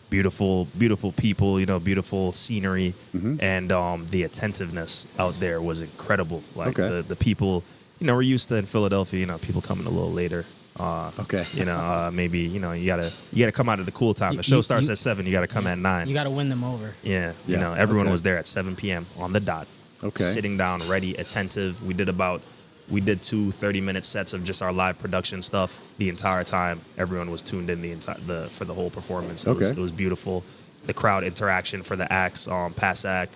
beautiful people, you know, beautiful scenery, and the attentiveness out there was incredible. Like the people, you know, we're used to in Philadelphia, you know, people coming a little later. You know, maybe you know you gotta come out at the cool time. The show starts at 7. You gotta come at 9. You got to win them over. Yeah, you know, everyone was there at 7 p.m. on the dot. Okay. Sitting down, ready, attentive. We did 2 30-minute sets of just our live production stuff the entire time. Everyone was tuned in for the whole performance. It was beautiful. The crowd interaction for the acts, Pasak,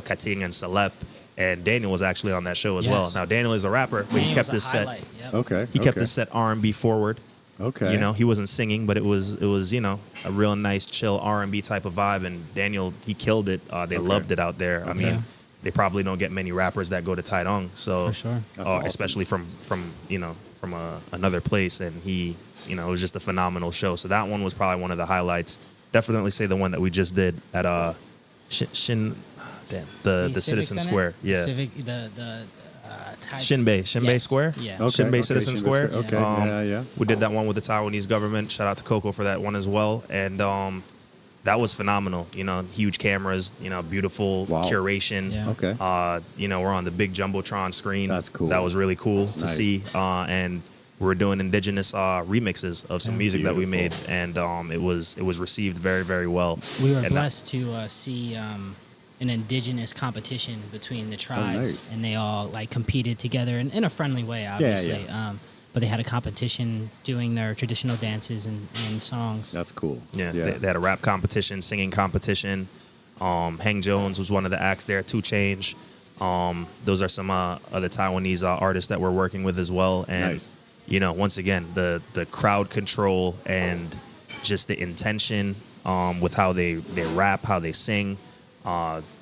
Kating, and Celep. And Daniel was actually on that show as well. Now, Daniel is a rapper, but he kept this set. Okay. He kept this set R&B forward. Okay. You know, he wasn't singing, but it was you know, a real nice, chill R&B type of vibe. And Daniel, he killed it. They loved it out there. I mean, they probably don't get many rappers that go to Taidong. So, For sure. That's awesome. Especially from you know, from another place. And he, you know, it was just a phenomenal show. So that one was probably one of the highlights. Definitely say the one that we just did at the Citizen Center? Square. Yeah. Shinbei Square. Yeah. Shinbei Citizen Square. Okay. We did that one with the Taiwanese government. Shout out to Coco for that one as well. And that was phenomenal. You know, huge cameras, you know, beautiful curation. Yeah. Okay. You know, we're on the big Jumbotron screen. That's cool. That was really cool to see. And we're doing indigenous remixes of some music that we made. And it was received very, very well. We were blessed to see an indigenous competition between the tribes, and they all like competed together in a friendly way, obviously. But they had a competition doing their traditional dances and songs. That's cool. Yeah. They had a rap competition, singing competition. Hang Jones was one of the acts there. 2 Change. Those are some other Taiwanese artists that we're working with as well. And you know, once again, the crowd control and just the intention with how they rap, how they sing.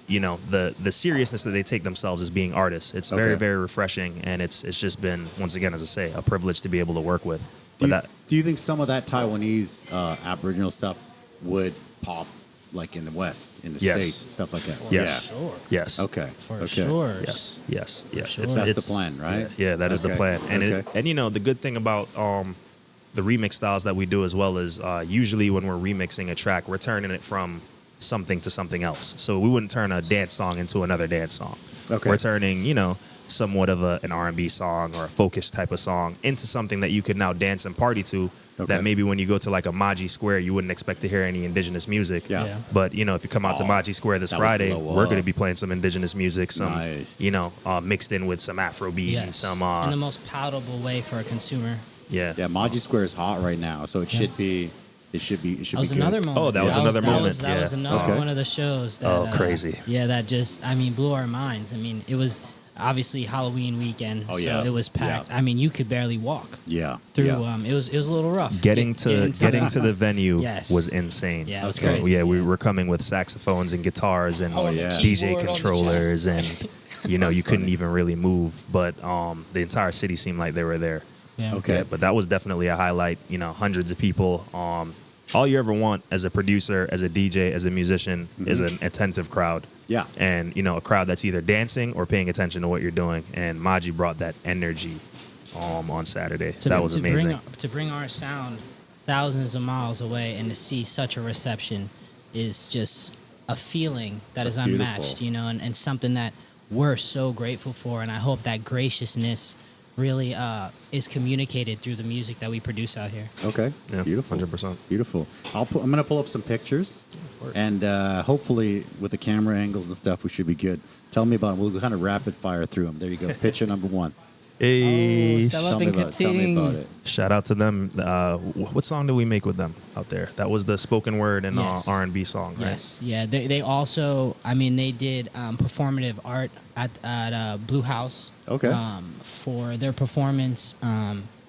You know, the seriousness that they take themselves as being artists. It's very, very refreshing, and it's just been, once again, as I say, a privilege to be able to work with. Do you think some of that Taiwanese Aboriginal stuff would pop like in the West, in the States, stuff like that? For sure. Yes. Okay. For sure. Yes. Sure. That's the plan, right? Yeah, that is the plan. And and you know, the good thing about the remix styles that we do as well is usually when we're remixing a track, we're turning it from something to something else. So we wouldn't turn a dance song into another dance song. Okay. We're turning, you know, somewhat of an R&B song or a focus type of song into something that you could now dance and party to. That maybe when you go to like a Maji Square, you wouldn't expect to hear any indigenous music. Yeah. But, you know, if you come out to Maji Square this Friday, we're going to be playing some indigenous music, some, you know, mixed in with some Afrobeat and some... in the most palatable way for a consumer. Yeah. Yeah, Maji Square is hot right now, so it should be... It should be. That was another moment. Oh, that was another moment. That was another one of the shows that. Crazy. Yeah, that just blew our minds. I mean, it was obviously Halloween weekend, Oh, so yeah. it was packed. Yeah. I mean, you could barely walk Yeah. through. Yeah. It was a little rough. Getting to the venue Yes. was insane. Yeah, it was Okay. crazy. Yeah, we were coming with saxophones and guitars and Oh, yeah. DJ keyboard on the controllers, and chest. you couldn't funny. even really move. But the entire city seemed like they were there. Yeah. Okay. Yeah, but that was definitely a highlight. Hundreds of people. All you ever want as a producer, as a DJ, as a musician is an attentive crowd. Yeah. And a crowd that's either dancing or paying attention to what you're doing. And Maji brought that energy on Saturday. That was amazing. To bring our sound thousands of miles away and to see such a reception is just a feeling that is That's unmatched, beautiful. and something that we're so grateful for. And I hope that graciousness really is communicated through the music that we produce out here. Okay. Yeah, Beautiful. 100%. Beautiful. I'm going to pull up some pictures, and hopefully with the camera angles and stuff, we should be good. Tell me about it. We'll kind of rapid fire through them. There you go. Picture number 1. Hey, Oh, Tell me about it. shout out to them. What song did we make with them out there? That was the spoken word and Yes. R&B song, right? Yes, yeah. They also, they did performative art at Blue House. Okay. For their performance,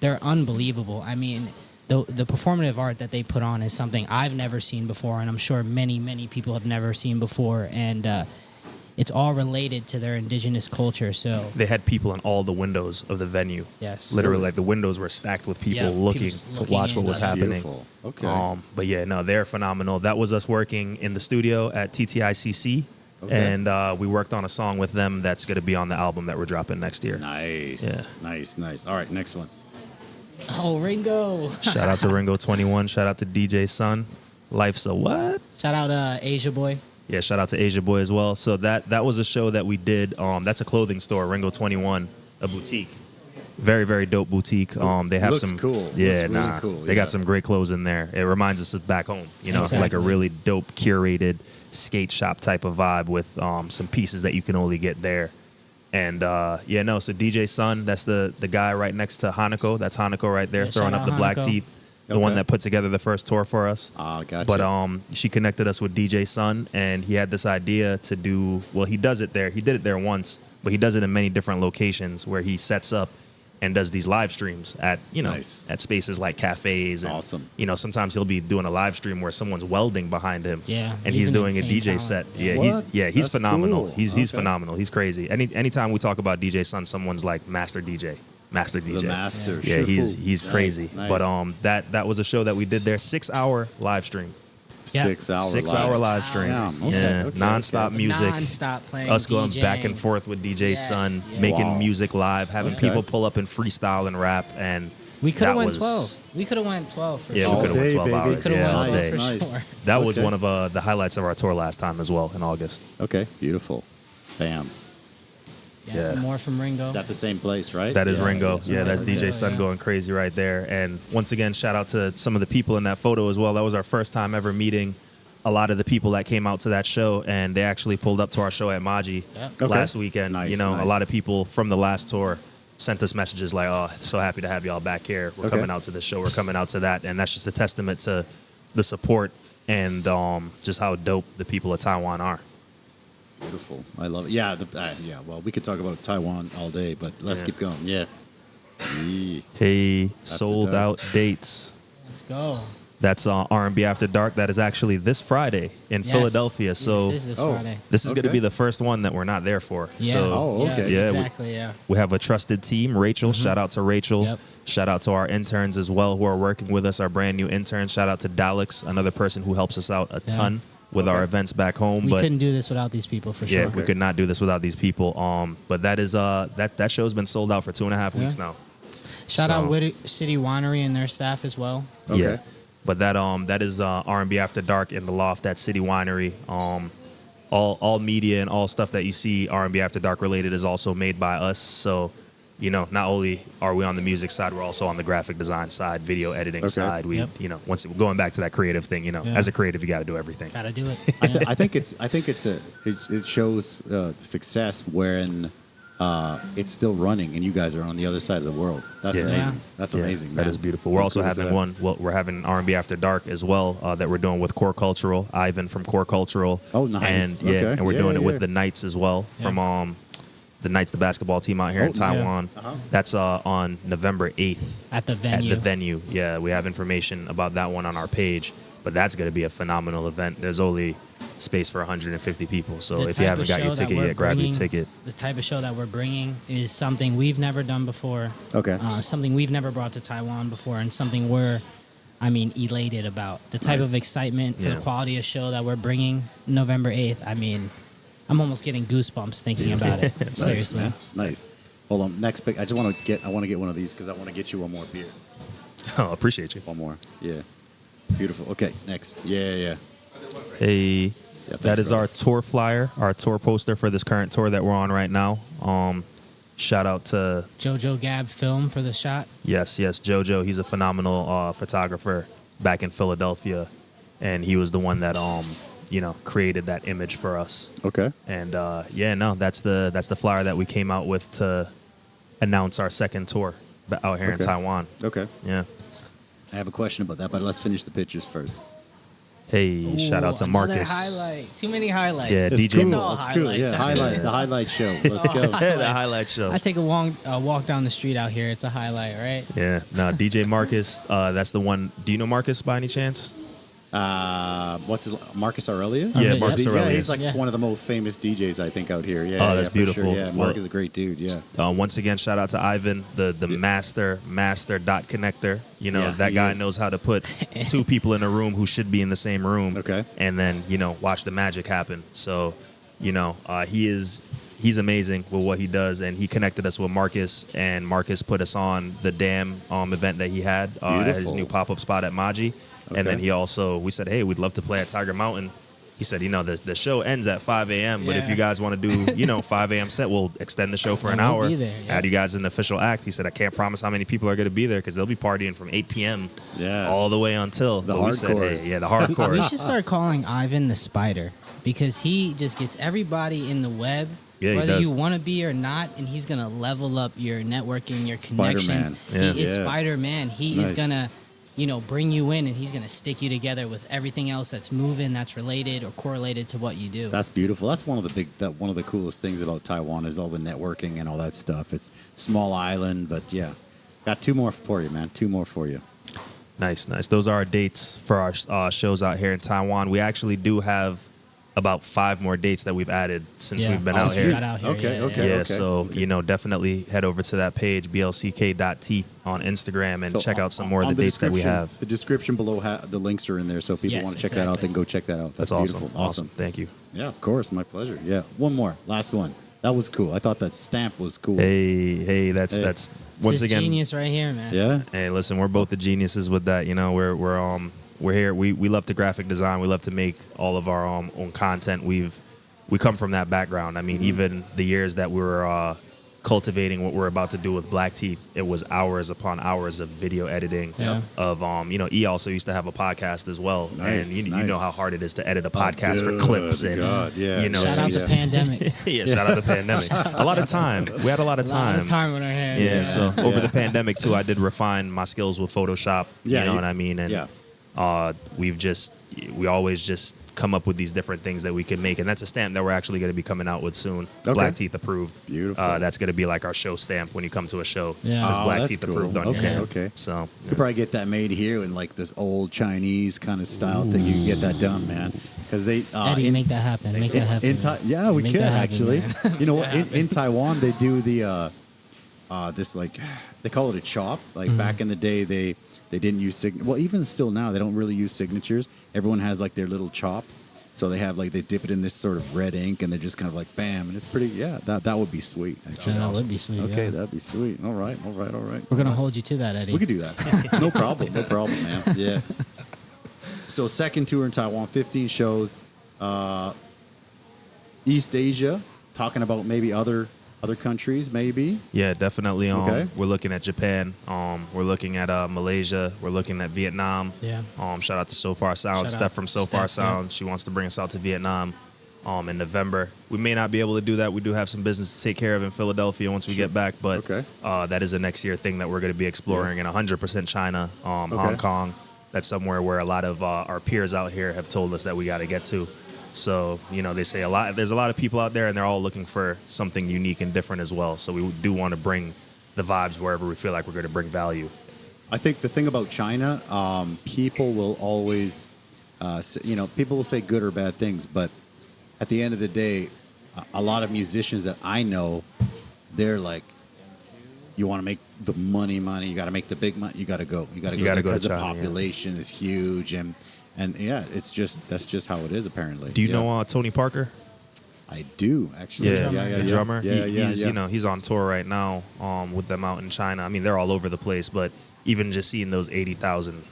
they're unbelievable. I mean, the performative art that they put on is something I've never seen before, and I'm sure many people have never seen before. And it's all related to their indigenous culture. So They had people in all the windows of the venue. yes, Literally, like the windows were stacked with people Yeah, people looking just to looking watch in. what was That's happening. Beautiful. Okay. But yeah, no, they're phenomenal. That was us working in the studio at TTICC, Okay. and we worked on a song with them that's going to be on the album that we're dropping next year. Nice. Yeah. Nice. All right, next one. Oh, Ringo! Shout out to Ringo 21. Shout out to DJ Sun. Life's a what? Shout out Asia Boy. Yeah, shout out to Asia Boy as well. So that was a show that we did. That's a clothing store, Ringo 21, a boutique. Very, very dope boutique. They have Looks some cool. Yeah, Looks really cool, They yeah. got some great clothes in there. It reminds us of back home, like a Exactly. really dope curated skate shop type of vibe with some pieces that you can only get there. And so DJ Sun, that's the guy right next to Hanako. That's Hanako right there, Yeah, throwing shout up the out Hanako. BlckTeeth, the Okay. one that put together the first tour for us. Gotcha. But she connected us with DJ Sun, and he had this idea to do. Well, he does it there. He did it there once, but he does it in many different locations where he sets up and does these live streams at Nice. at spaces like cafes. And, Awesome. Sometimes he'll be doing a live stream where someone's welding behind him. Yeah, and he's he's an doing a insane DJ talent. set. Yeah. Yeah, What? he's That's phenomenal. cool. He's Okay. phenomenal. He's crazy. Anytime we talk about DJ Sun, someone's like master DJ. the master. Yeah, Shifu. he's crazy. Nice. But that was a show that we did there, 6-hour live stream. Yeah. 6 hours. 6-hour live stream. Damn, okay, Yeah, okay, nonstop okay. music. Non-stop playing. Us going back and DJing. forth with DJ Yes, Sun, yeah. making Wow. music live, having Okay. people pull up and freestyle and rap, and We could have that went was- 12. We could have went 12 for Yeah, sure. we All could have went day, 12 baby. hours. We could have Yeah, went all 12 day. for Nice. sure. That was Okay. one of the highlights of our tour last time as well in August. Okay, beautiful. Bam. Yeah. More from Ringo. Is that the same place, right? That is Yeah, Ringo. that's Yeah, right. that's Ringo, DJ Sun yeah. going crazy right there. And once again, shout out to some of the people in that photo as well. That was our first time ever meeting a lot of the people that came out to that show, and they actually pulled up to our show at Maji Yeah. Okay. last weekend. Nice, A nice. lot of people from the last tour sent us messages like, "Oh, so happy to have y'all back here. We're Okay. coming out to this show. We're coming out to that," and that's just a testament to the support and just how dope the people of Taiwan are. Beautiful. I love it. Yeah, yeah. Well, we could talk about Taiwan all day, but let's Yeah. keep going. Yeah. Yee. Hey, sold dark. out dates. Let's go. That's R&B After Dark. That is actually this Friday in Yes. Philadelphia. So this is this Oh. Friday. this is going to Okay. be the first one that we're not there for. Yeah. So Oh, okay. Yes, Yeah, exactly. Yeah. we have a trusted team. Rachel, shout out to Rachel. Yep. Shout out to our interns as well who are working with us, our brand new interns. Shout out to Daleks, another person who helps us out a ton with our Okay. events back home. We but couldn't do this without these people for yeah, sure. we could not do this without these people. But that is that show's been sold out for 2.5 weeks Yeah. now. Shout So- out City Winery and their staff as well. Okay. Yeah. But that is R&B After Dark in the Loft at City Winery. All media and all stuff that you see R&B After Dark related is also made by us. So, not only are we on the music side, we're also on the graphic design side, video editing Okay. side. We, Yep. once going back to that creative thing, as a creative, you got to do everything. Gotta do it. I Yeah. think it shows success when it's still running and you guys are on the other side of the world. That's Yeah. amazing. Yeah. That's Yeah, amazing. That man. is beautiful. So We're also cool as having that. we're having R&B After Dark as well that we're doing with Core Cultural, Ivan from Core Cultural. Oh, nice. And Okay. and we're Yeah, doing it yeah, with yeah. the Knights as well Yeah. from the Knights, the basketball team out here in yeah. Taiwan. That's on November 8th. At the venue. At the venue, yeah. We have information about that one on our page. But that's going to be a phenomenal event. There's only space for 150 people. So The if you type haven't of got your show that ticket we're yet, grab your bringing- ticket. The type of show that we're bringing is something we've never done before. Okay. Something we've never brought to Taiwan before, and something we're, elated about. The type Nice. of excitement for Yeah. the quality of show that we're bringing November 8th. I'm almost getting goosebumps thinking about it. Seriously. Nice, man. Nice. Hold on. Next pick. I want to get one of these because I want to get you one more beer. Oh, appreciate you. One more. Yeah. Beautiful. Okay. Next. Yeah. Hey, thanks, that is brother. our tour flyer, our tour poster for this current tour that we're on right now. Shout out to Jojo Gab Film for the shot. yes, Jojo. He's a phenomenal photographer back in Philadelphia, and he was the one that created that image for us. Okay. And that's the flyer that we came out with to announce our second tour out here in Okay. Taiwan. Okay. Yeah. I have a question about that, but let's finish the pictures first. Hey, shout out to Ooh, Marcus. another highlight. Too many highlights. Yeah, It's DJ. cool. It's all It's cool. highlights. Yeah, highlight. The highlight show. Let's go. Yeah, the highlight show. I take a walk down the street out here. It's a highlight, right? Yeah, no, DJ Marcus. That's the one. Do you know Marcus by any chance? What's his Marcus Aurelius? Yeah, Yeah, Marcus Yeah, Aurelius. he's like Yeah. one of the most famous DJs I think out here. Yeah. Oh, that's for sure. beautiful. Yeah, Well- Mark is a great dude. Yeah. Once again, shout out to Ivan, the master dot connector. Yeah, That he guy is. knows how to put two people in a room who should be in the same room. Okay. And then watch the magic happen. So, he's amazing with what he does, and he connected us with Marcus, and Marcus put us on the Dam event that he had at his Beautiful. new pop-up spot at Maji. Okay. And then we said, hey, we'd love to play at Tiger Mountain. He said, the show ends at 5 a.m., but if Yeah. you guys want to do, 5 a.m. set, we'll extend the show for an Yeah, we'll hour. be there, yeah. Add you guys an official act. He said, I can't promise how many people are going to be there because they'll be partying from 8 p.m. Yeah. all the way until. The But we said, hardcores. hey, yeah, the We hardcore. should start calling Ivan the Spider because he just gets everybody in the web, Yeah, he whether does. you want to be or not, and he's gonna level up your networking, your Spider-Man. connections. Yeah. He is Yeah. Spider-Man. He Nice. is gonna, bring you in, and he's gonna stick you together with everything else that's moving, that's related or correlated to what you do. That's beautiful. That's one of the coolest things about Taiwan is all the networking and all that stuff. It's small island, but yeah. Got two more for you, man. Two more for you. Nice. Those are our dates for our shows out here in Taiwan. We actually do have about 5 more dates that we've added since we've been out since we here. got out here. Okay, yeah, okay. yeah. Yeah, so definitely head over to that page, blck.teeth on Instagram, and So check out some more of on the dates that we description- have. The description below, the links are in there, so if people Yes, want to check that out, exactly. then go check that out. That's beautiful. awesome. Thank you. Yeah, of course. My pleasure. Yeah. One more. Last one. That was cool. I thought that stamp was cool. Hey, that's Hey. that's It's once just again. genius right here, man. Yeah. Hey, listen, we're both the geniuses with that. We're here. We love the graphic design. We love to make all of our own content. We come from that background. I mean, even the years that we were cultivating what we're about to do with BlckTeeth, it was hours upon hours of video editing. Yeah. Of E also used to have a podcast as well, Nice, and you nice. know how hard it is to edit a podcast for Good clips and God, yeah. Shout out Yeah. the pandemic. yeah, shout out the pandemic. A lot of time. We had a lot of A lot time. of time on our hands. Yeah, so over Yeah. the pandemic too, I did refine my skills with Photoshop. Yeah, you know you- what I mean? And yeah. we always just come up with these different things that we can make, and that's a stamp that we're actually going to be coming out with soon. Okay. BlckTeeth approved. Beautiful. That's going to be like our show stamp when you come to a show. Yeah. It says Oh, that's BlckTeeth cool. approved on Okay, your hand. okay. So Could probably get that made here in like this old Chinese kind of style thing. You can get that done, man. Because they Eddie, make that happen. Make that happen. man. yeah, we Make could that happen, actually. man. You know what? In Taiwan, they do the this like they call it a chop. Like back in the day, they didn't use well, even still now, they don't really use signatures. Everyone has like their little chop. So they have like they dip it in this sort of red ink, and they're just kind of like bam, and it's pretty. Yeah, that would be sweet. Actually. Yeah, that would be sweet. Okay, yeah. that'd be sweet. All right. We're gonna hold you to that, Eddie. We could do that. No problem, man. Yeah. So second tour in Taiwan, 15 shows. East Asia, talking about maybe other countries, maybe. yeah, definitely. Okay. We're looking at Japan. We're looking at Malaysia. We're looking at Vietnam. Yeah. Shout out to So Far Sound. Shout Steph out from So Far Steph, yeah. Sound. She wants to bring us out to Vietnam in November. We may not be able to do that. We do have some business to take care of in Philadelphia once we get back, but Okay. that is a next year thing that we're going to be exploring in 100% China, Hong Kong. That's somewhere where a lot of our peers out here have told us that we got to get to. So, they say there's a lot of people out there and they're all looking for something unique and different as well. So we do want to bring the vibes wherever we feel like we're going to bring value. I think the thing about China, people will always, people will say good or bad things, but at the end of the day, a lot of musicians that I know, they're like, you want to make the money, you got to make the big money, you got to go. You got to go because the population is huge. And yeah, that's just how it is, apparently. Do you know Tony Parker? I do, actually. The drummer. He's he's on tour right now with them out in China. I mean, they're all over the place, but even just seeing those 80,000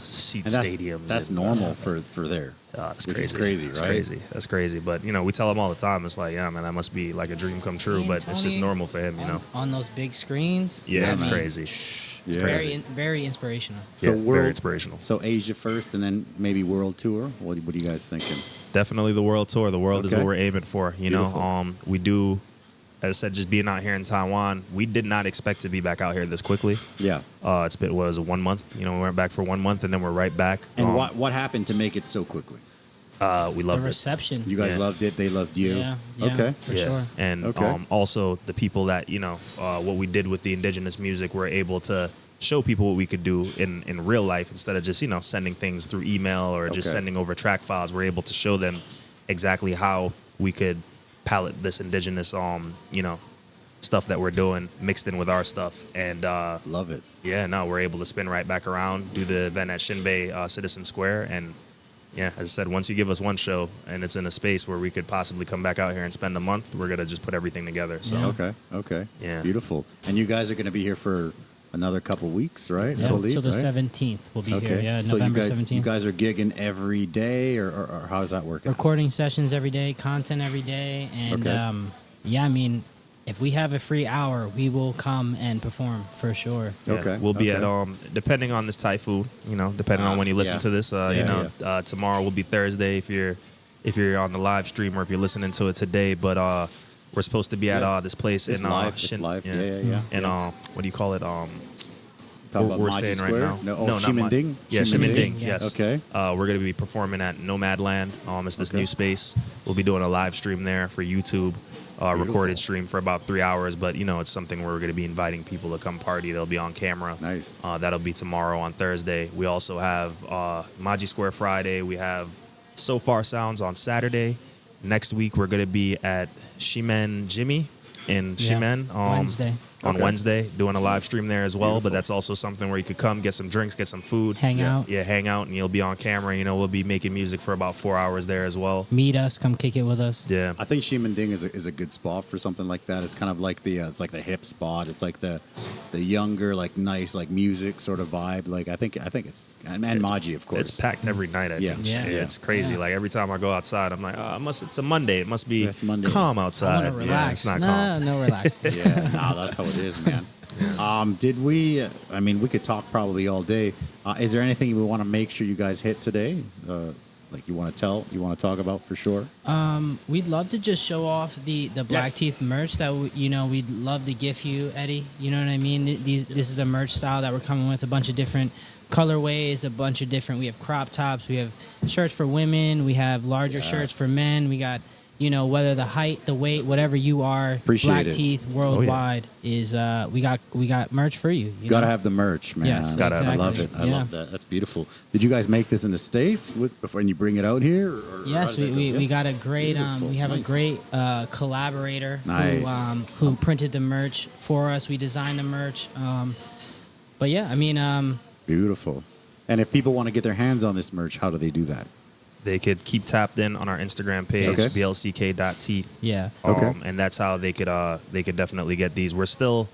seat stadiums. That's normal for there. That's crazy. It's crazy, right? That's crazy. But, we tell him all the time, it's like, yeah, man, that must be like a dream come true, but it's just normal for him, On those big screens. Yeah, it's crazy. It's very, very inspirational. So very inspirational. So Asia first and then maybe world tour? What are you guys thinking? Definitely the world tour. The world is what we're aiming for, Beautiful. We do, as I said, just being out here in Taiwan, we did not expect to be back out here this quickly. Yeah. It was 1 month. We went back for 1 month and then we're right back. And what happened to make it so quickly? We loved the reception. You guys loved it. They loved you. Yeah. Okay. For sure. And also the people that, what we did with the Indigenous music, we're able to show people what we could do in real life instead of just, sending things through email or just sending over track files. We're able to show them exactly how we could palette this Indigenous, stuff that we're doing mixed in with our stuff. And love it. Yeah, no, we're able to spin right back around, do the event at Shinbei Citizen Square. And yeah, as I said, once you give us one show and it's in a space where we could possibly come back out here and spend a month, we're going to just put everything together. So Okay. Yeah. Beautiful. And you guys are going to be here for another couple weeks, right? Yeah, until the 17th. We'll be here. Yeah, so November you guys, 17th. You guys are gigging every day, or how does that work? Recording sessions every day, content every day. And if we have a free hour, we will come and perform for sure. Yeah, Okay. We'll be at depending on this typhoon, depending on when you listen to this, tomorrow will be Thursday if you're on the live stream or if you're listening to it today. But we're supposed to be at this place it's in live. It's live. Yeah. And what do you call it? Talking about we're Maji staying Square? right now. No, Shimending? Yeah, Shimending. Yes. Okay. We're going to be performing at Nomadland. It's this new space. We'll be doing a live stream there for YouTube. Recorded stream for about 3 hours, but it's something where we're going to be inviting people to come party. They'll be on camera. Nice. That'll be tomorrow on Thursday. We also have Maji Square Friday. We have So Far Sounds on Saturday. Next week we're going to be at Shimen Jimmy in Shimen Wednesday, doing a live stream there as well. Beautiful. But that's also something where you could come, get some drinks, get some food, hang out, and you'll be on camera. We'll be making music for about 4 hours there as well. Meet us, come kick it with us. Yeah, I think Shimending is a good spot for something like that. It's kind of like the hip spot. It's like the younger, like nice, like music sort of vibe. Like I think it's Maji, of course. It's packed every night. I think. Yeah. It's crazy. Yeah. Like every time I go outside, I'm like, it's a Monday. It must be calm outside. I want to relax. It's not calm. No, relax. That's how it is, man. Did we? We could talk probably all day. Is there anything we want to make sure you guys hit today? Like you want to talk about for sure? We'd love to just show off the BlckTeeth merch that we'd love to gift you, Eddie. You know what I mean? This is a merch style that we're coming with, a bunch of different colorways, a bunch of different. We have crop tops, we have shirts for women, we have larger shirts for men. We got whether the height, the weight, whatever you are. Appreciate BlckTeeth worldwide is we got merch for you. You gotta have the merch, man. Yes, I love it. I love that. That's beautiful. Did you guys make this in the States before you bring it out here? Yes, we got a great we have a great collaborator who printed the merch for us. We designed the merch. Beautiful. And if people want to get their hands on this merch, how do they do that? They could keep tapped in on our Instagram page, blck.teeth. Yeah. And that's how they could definitely get these. We're still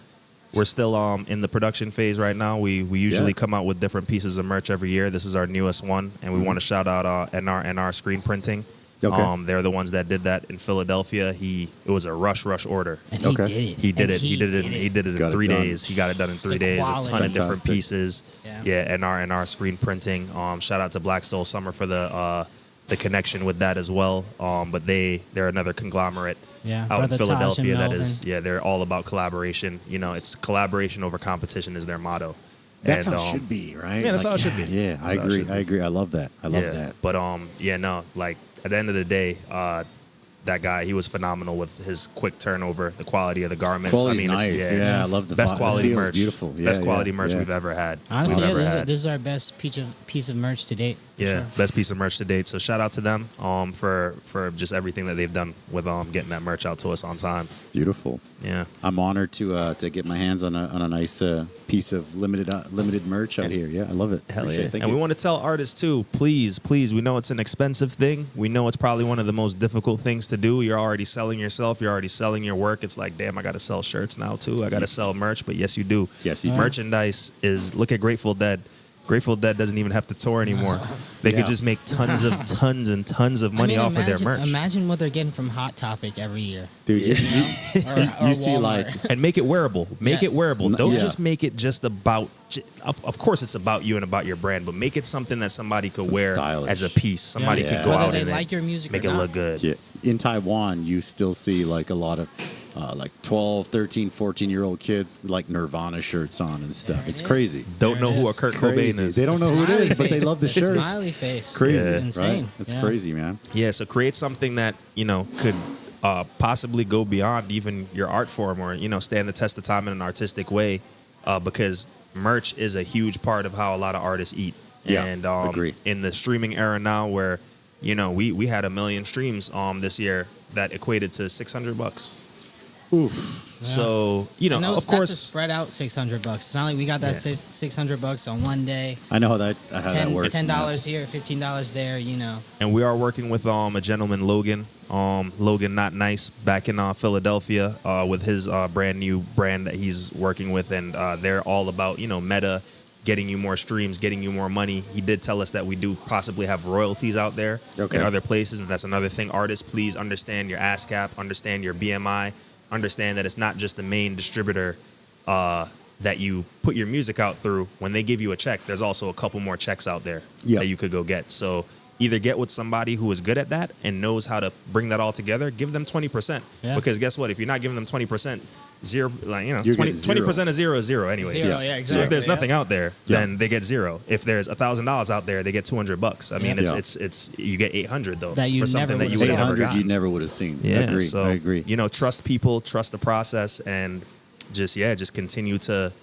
in the production phase right now. We usually come out with different pieces of merch every year. This is our newest one, and we want to shout out NR Screen Printing. They're the ones that did that in Philadelphia. It was a rush order. And he did it in 3 days. He got it done in 3 days. Quality. A ton of different pieces. Yeah. NR Screen Printing. Shout out to Black Soul Summer for the connection with that as well. But they're another conglomerate out in Philadelphia that is they're all about collaboration. It's collaboration over competition is their motto. That's how it should be, right? Yeah, that's how it should be. Yeah, I agree. I love that. I love that. But at the end of the day, that guy, he was phenomenal with his quick turnover, the quality of the garments. Quality's nice. Yeah, I love the best quality merch. Beautiful. Yeah, best quality merch we've ever had. Honestly, we've ever had. This is our best piece of merch to date. Yeah, best piece of merch to date. So shout out to them for just everything that they've done with getting that merch out to us on time. Beautiful. Yeah, I'm honored to get my hands on a nice piece of limited merch out here. Yeah, I love it. Hell yeah. And we want to tell artists too, please, we know it's an expensive thing. We know it's probably one of the most difficult things to do. You're already selling yourself. You're already selling your work. It's like, damn, I got to sell shirts now too. I got to sell merch. But yes, you do. Yes, you do. Merchandise is, look at Grateful Dead. Grateful Dead doesn't even have to tour anymore. They could just make tons and tons of money off of their merch. Imagine what they're getting from Hot Topic every year. Dude, you see like... And make it wearable. Make it wearable. Don't just make it just about... Of course it's about you and about your brand, but make it something that somebody could wear stylish. as a piece. Somebody could go Whether out they and like your music make or it not. look good. Yeah. In Taiwan, you still see like a lot of like 12, 13, 14-year-old kids with like Nirvana shirts on and stuff. It's crazy. Don't know who a Kurt Cobain is. They don't know who it is, but they love the shirt. Smiley face. Crazy, It's insane. right? It's crazy, man. Yeah, so create something that, could possibly go beyond even your art form or, stand the test of time in an artistic way because merch is a huge part of how a lot of artists eat. Yeah, and agree. In the streaming era now where, we had 1 million streams this year that equated to $600. Oof. Yeah. So, of course, that's a spread out $600. It's not like we got that $600 on one day. I know how that works. $10 here, $15 there, And we are working with a gentleman, Logan Not Nice, back in Philadelphia with his brand new brand that he's working with. And they're all about, meta, getting you more streams, getting you more money. He did tell us that we do possibly have royalties out there in other places. And that's another thing. Artists, please understand your ASCAP, understand your BMI, understand that it's not just the main distributor that you put your music out through. When they give you a check, there's also a couple more checks out there that you could go get. So either get with somebody who is good at that and knows how to bring that all together, give them 20%. Yeah. Because guess what? If you're not giving them 20%, 20% of zero is zero anyways. Zero, yeah, exactly. So if there's nothing out there, then they get zero. If there's $1,000 out there, they get $200. I mean, it's you get 800 though that you for something never that you would have never 800 gotten. you never would have seen. Yeah, I agree. Trust people, trust the process, and just continue to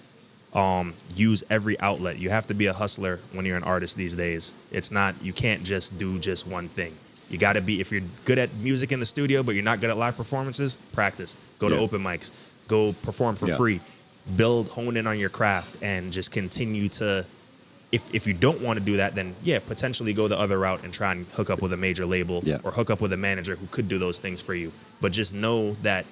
use every outlet. You have to be a hustler when you're an artist these days. It's not, you can't just do just one thing. You got to be, if you're good at music in the studio, but you're not good at live performances, practice. Go to open mics. Go perform for free. Hone in on your craft, and just continue to, if you don't want to do that, then potentially go the other route and try and hook up with a major label or hook up with a manager who could do those things for you. But just know that,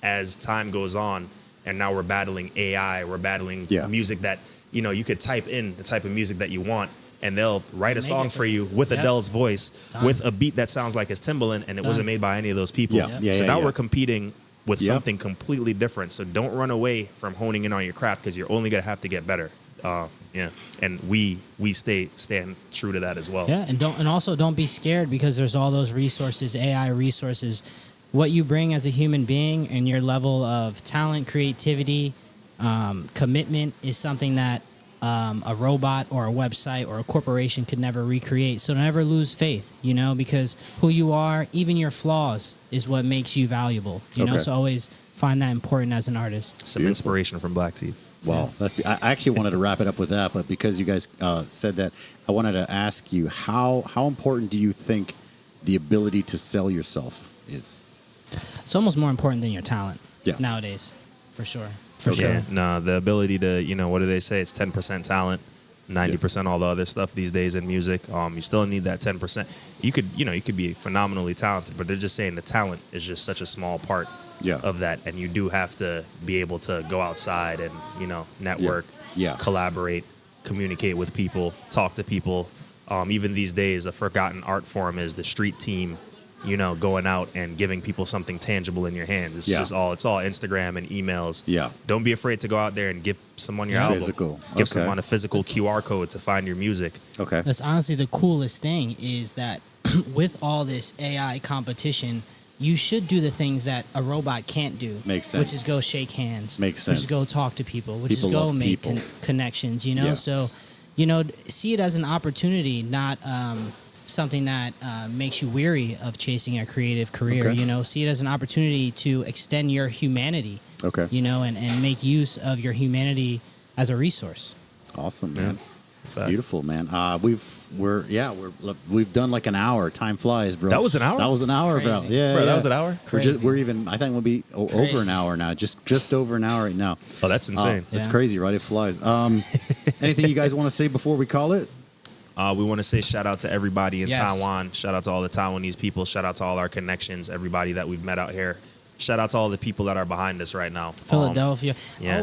as time goes on, and now we're battling AI, we're battling music that, you could type in the type of music that you want, and they'll write a song for you with Adele's voice, with a beat that sounds like it's Timbaland, and it wasn't made by any of those people. So now we're competing with something completely different. So don't run away from honing in on your craft, because you're only going to have to get better. And we stand true to that as well. Yeah, and also don't be scared, because there's all those resources, AI resources. What you bring as a human being and your level of talent, creativity, commitment is something that a robot or a website or a corporation could never recreate. So never lose faith, because who you are, even your flaws, is what makes you valuable. You know, so always find that important as an artist. Some inspiration from BlckTeeth. Wow. I actually wanted to wrap it up with that, but because you guys said that, I wanted to ask you, how important do you think the ability to sell yourself is? It's almost more important than your talent nowadays, for sure. No, the ability to, what do they say? It's 10% talent, 90% all the other stuff these days in music. You still need that 10%. You could be phenomenally talented, but they're just saying the talent is just such a small part of that. And you do have to be able to go outside and, network, collaborate, communicate with people, talk to people. Even these days, a forgotten art form is the street team, going out and giving people something tangible in your hands. It's it's all Instagram and emails. Yeah. Don't be afraid to go out there and give someone your album. Physical. Give someone a physical QR code to find your music. Okay. That's honestly the coolest thing, is that with all this AI competition, you should do the things that a robot can't do. Makes sense. Which is go shake hands. Makes sense. Which is go talk to people. Which People is go love make people. connections, So, see it as an opportunity, not something that makes you weary of chasing a creative career. Okay. You know, see it as an opportunity to extend your humanity. Okay. You know, and make use of your humanity as a resource. Awesome, man. Fact. Beautiful, man. We've done like an hour. Time flies, bro. That was an hour? That was an hour, Crazy. bro. Yeah, Bro, yeah. that was an hour? We're even. I think we'll be Crazy. over an hour now. Just over an hour right now. Oh, that's insane. It's Yeah. crazy, right? It flies. Anything you guys want to say before we call it? We want to say shout out to everybody in Yes. Taiwan. Shout out to all the Taiwanese people. Shout out to all our connections, everybody that we've met out here. Shout out to all the people that are behind us right now. Philadelphia. yeah.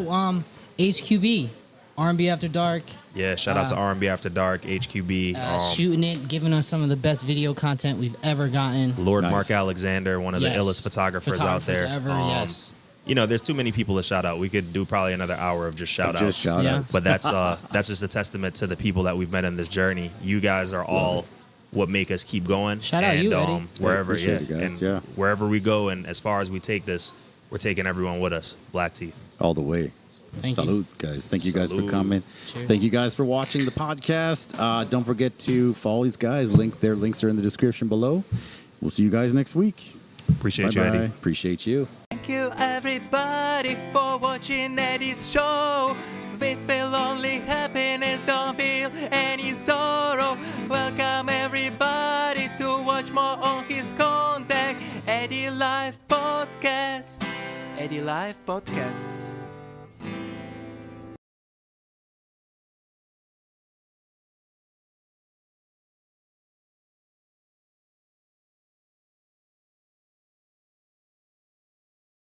HQB, R&B After Dark. Yeah, shout out to R&B After Dark, HQB. Shooting it, giving us some of the best video content we've ever gotten. Lord Nice. Mark Alexander, one of the Yes. illest photographers out there. Ever, yes. You know, there's too many people to shout out. We could do probably another hour of just shout outs. Just shout Yeah. outs. But that's just a testament to the people that we've met in this journey. You guys are all what make us keep going. Shout out and, you, Eddie. Wherever, appreciate it, guys. and Yeah. wherever we go, and as far as we take this, we're taking everyone with us. BlckTeeth. All the way. Thank you. Salute, guys. Thank you guys for Salute. coming. Cheers. Thank you guys for watching the podcast. Don't forget to follow these guys. Their links are in the description below. We'll see you guys next week. Appreciate you, Bye-bye. Eddie. Appreciate you. Thank you everybody for watching Eddie's show. We feel only happiness, don't feel any sorrow. Welcome everybody to watch more on his content. Eddie Live Podcast. Eddie Live Podcast.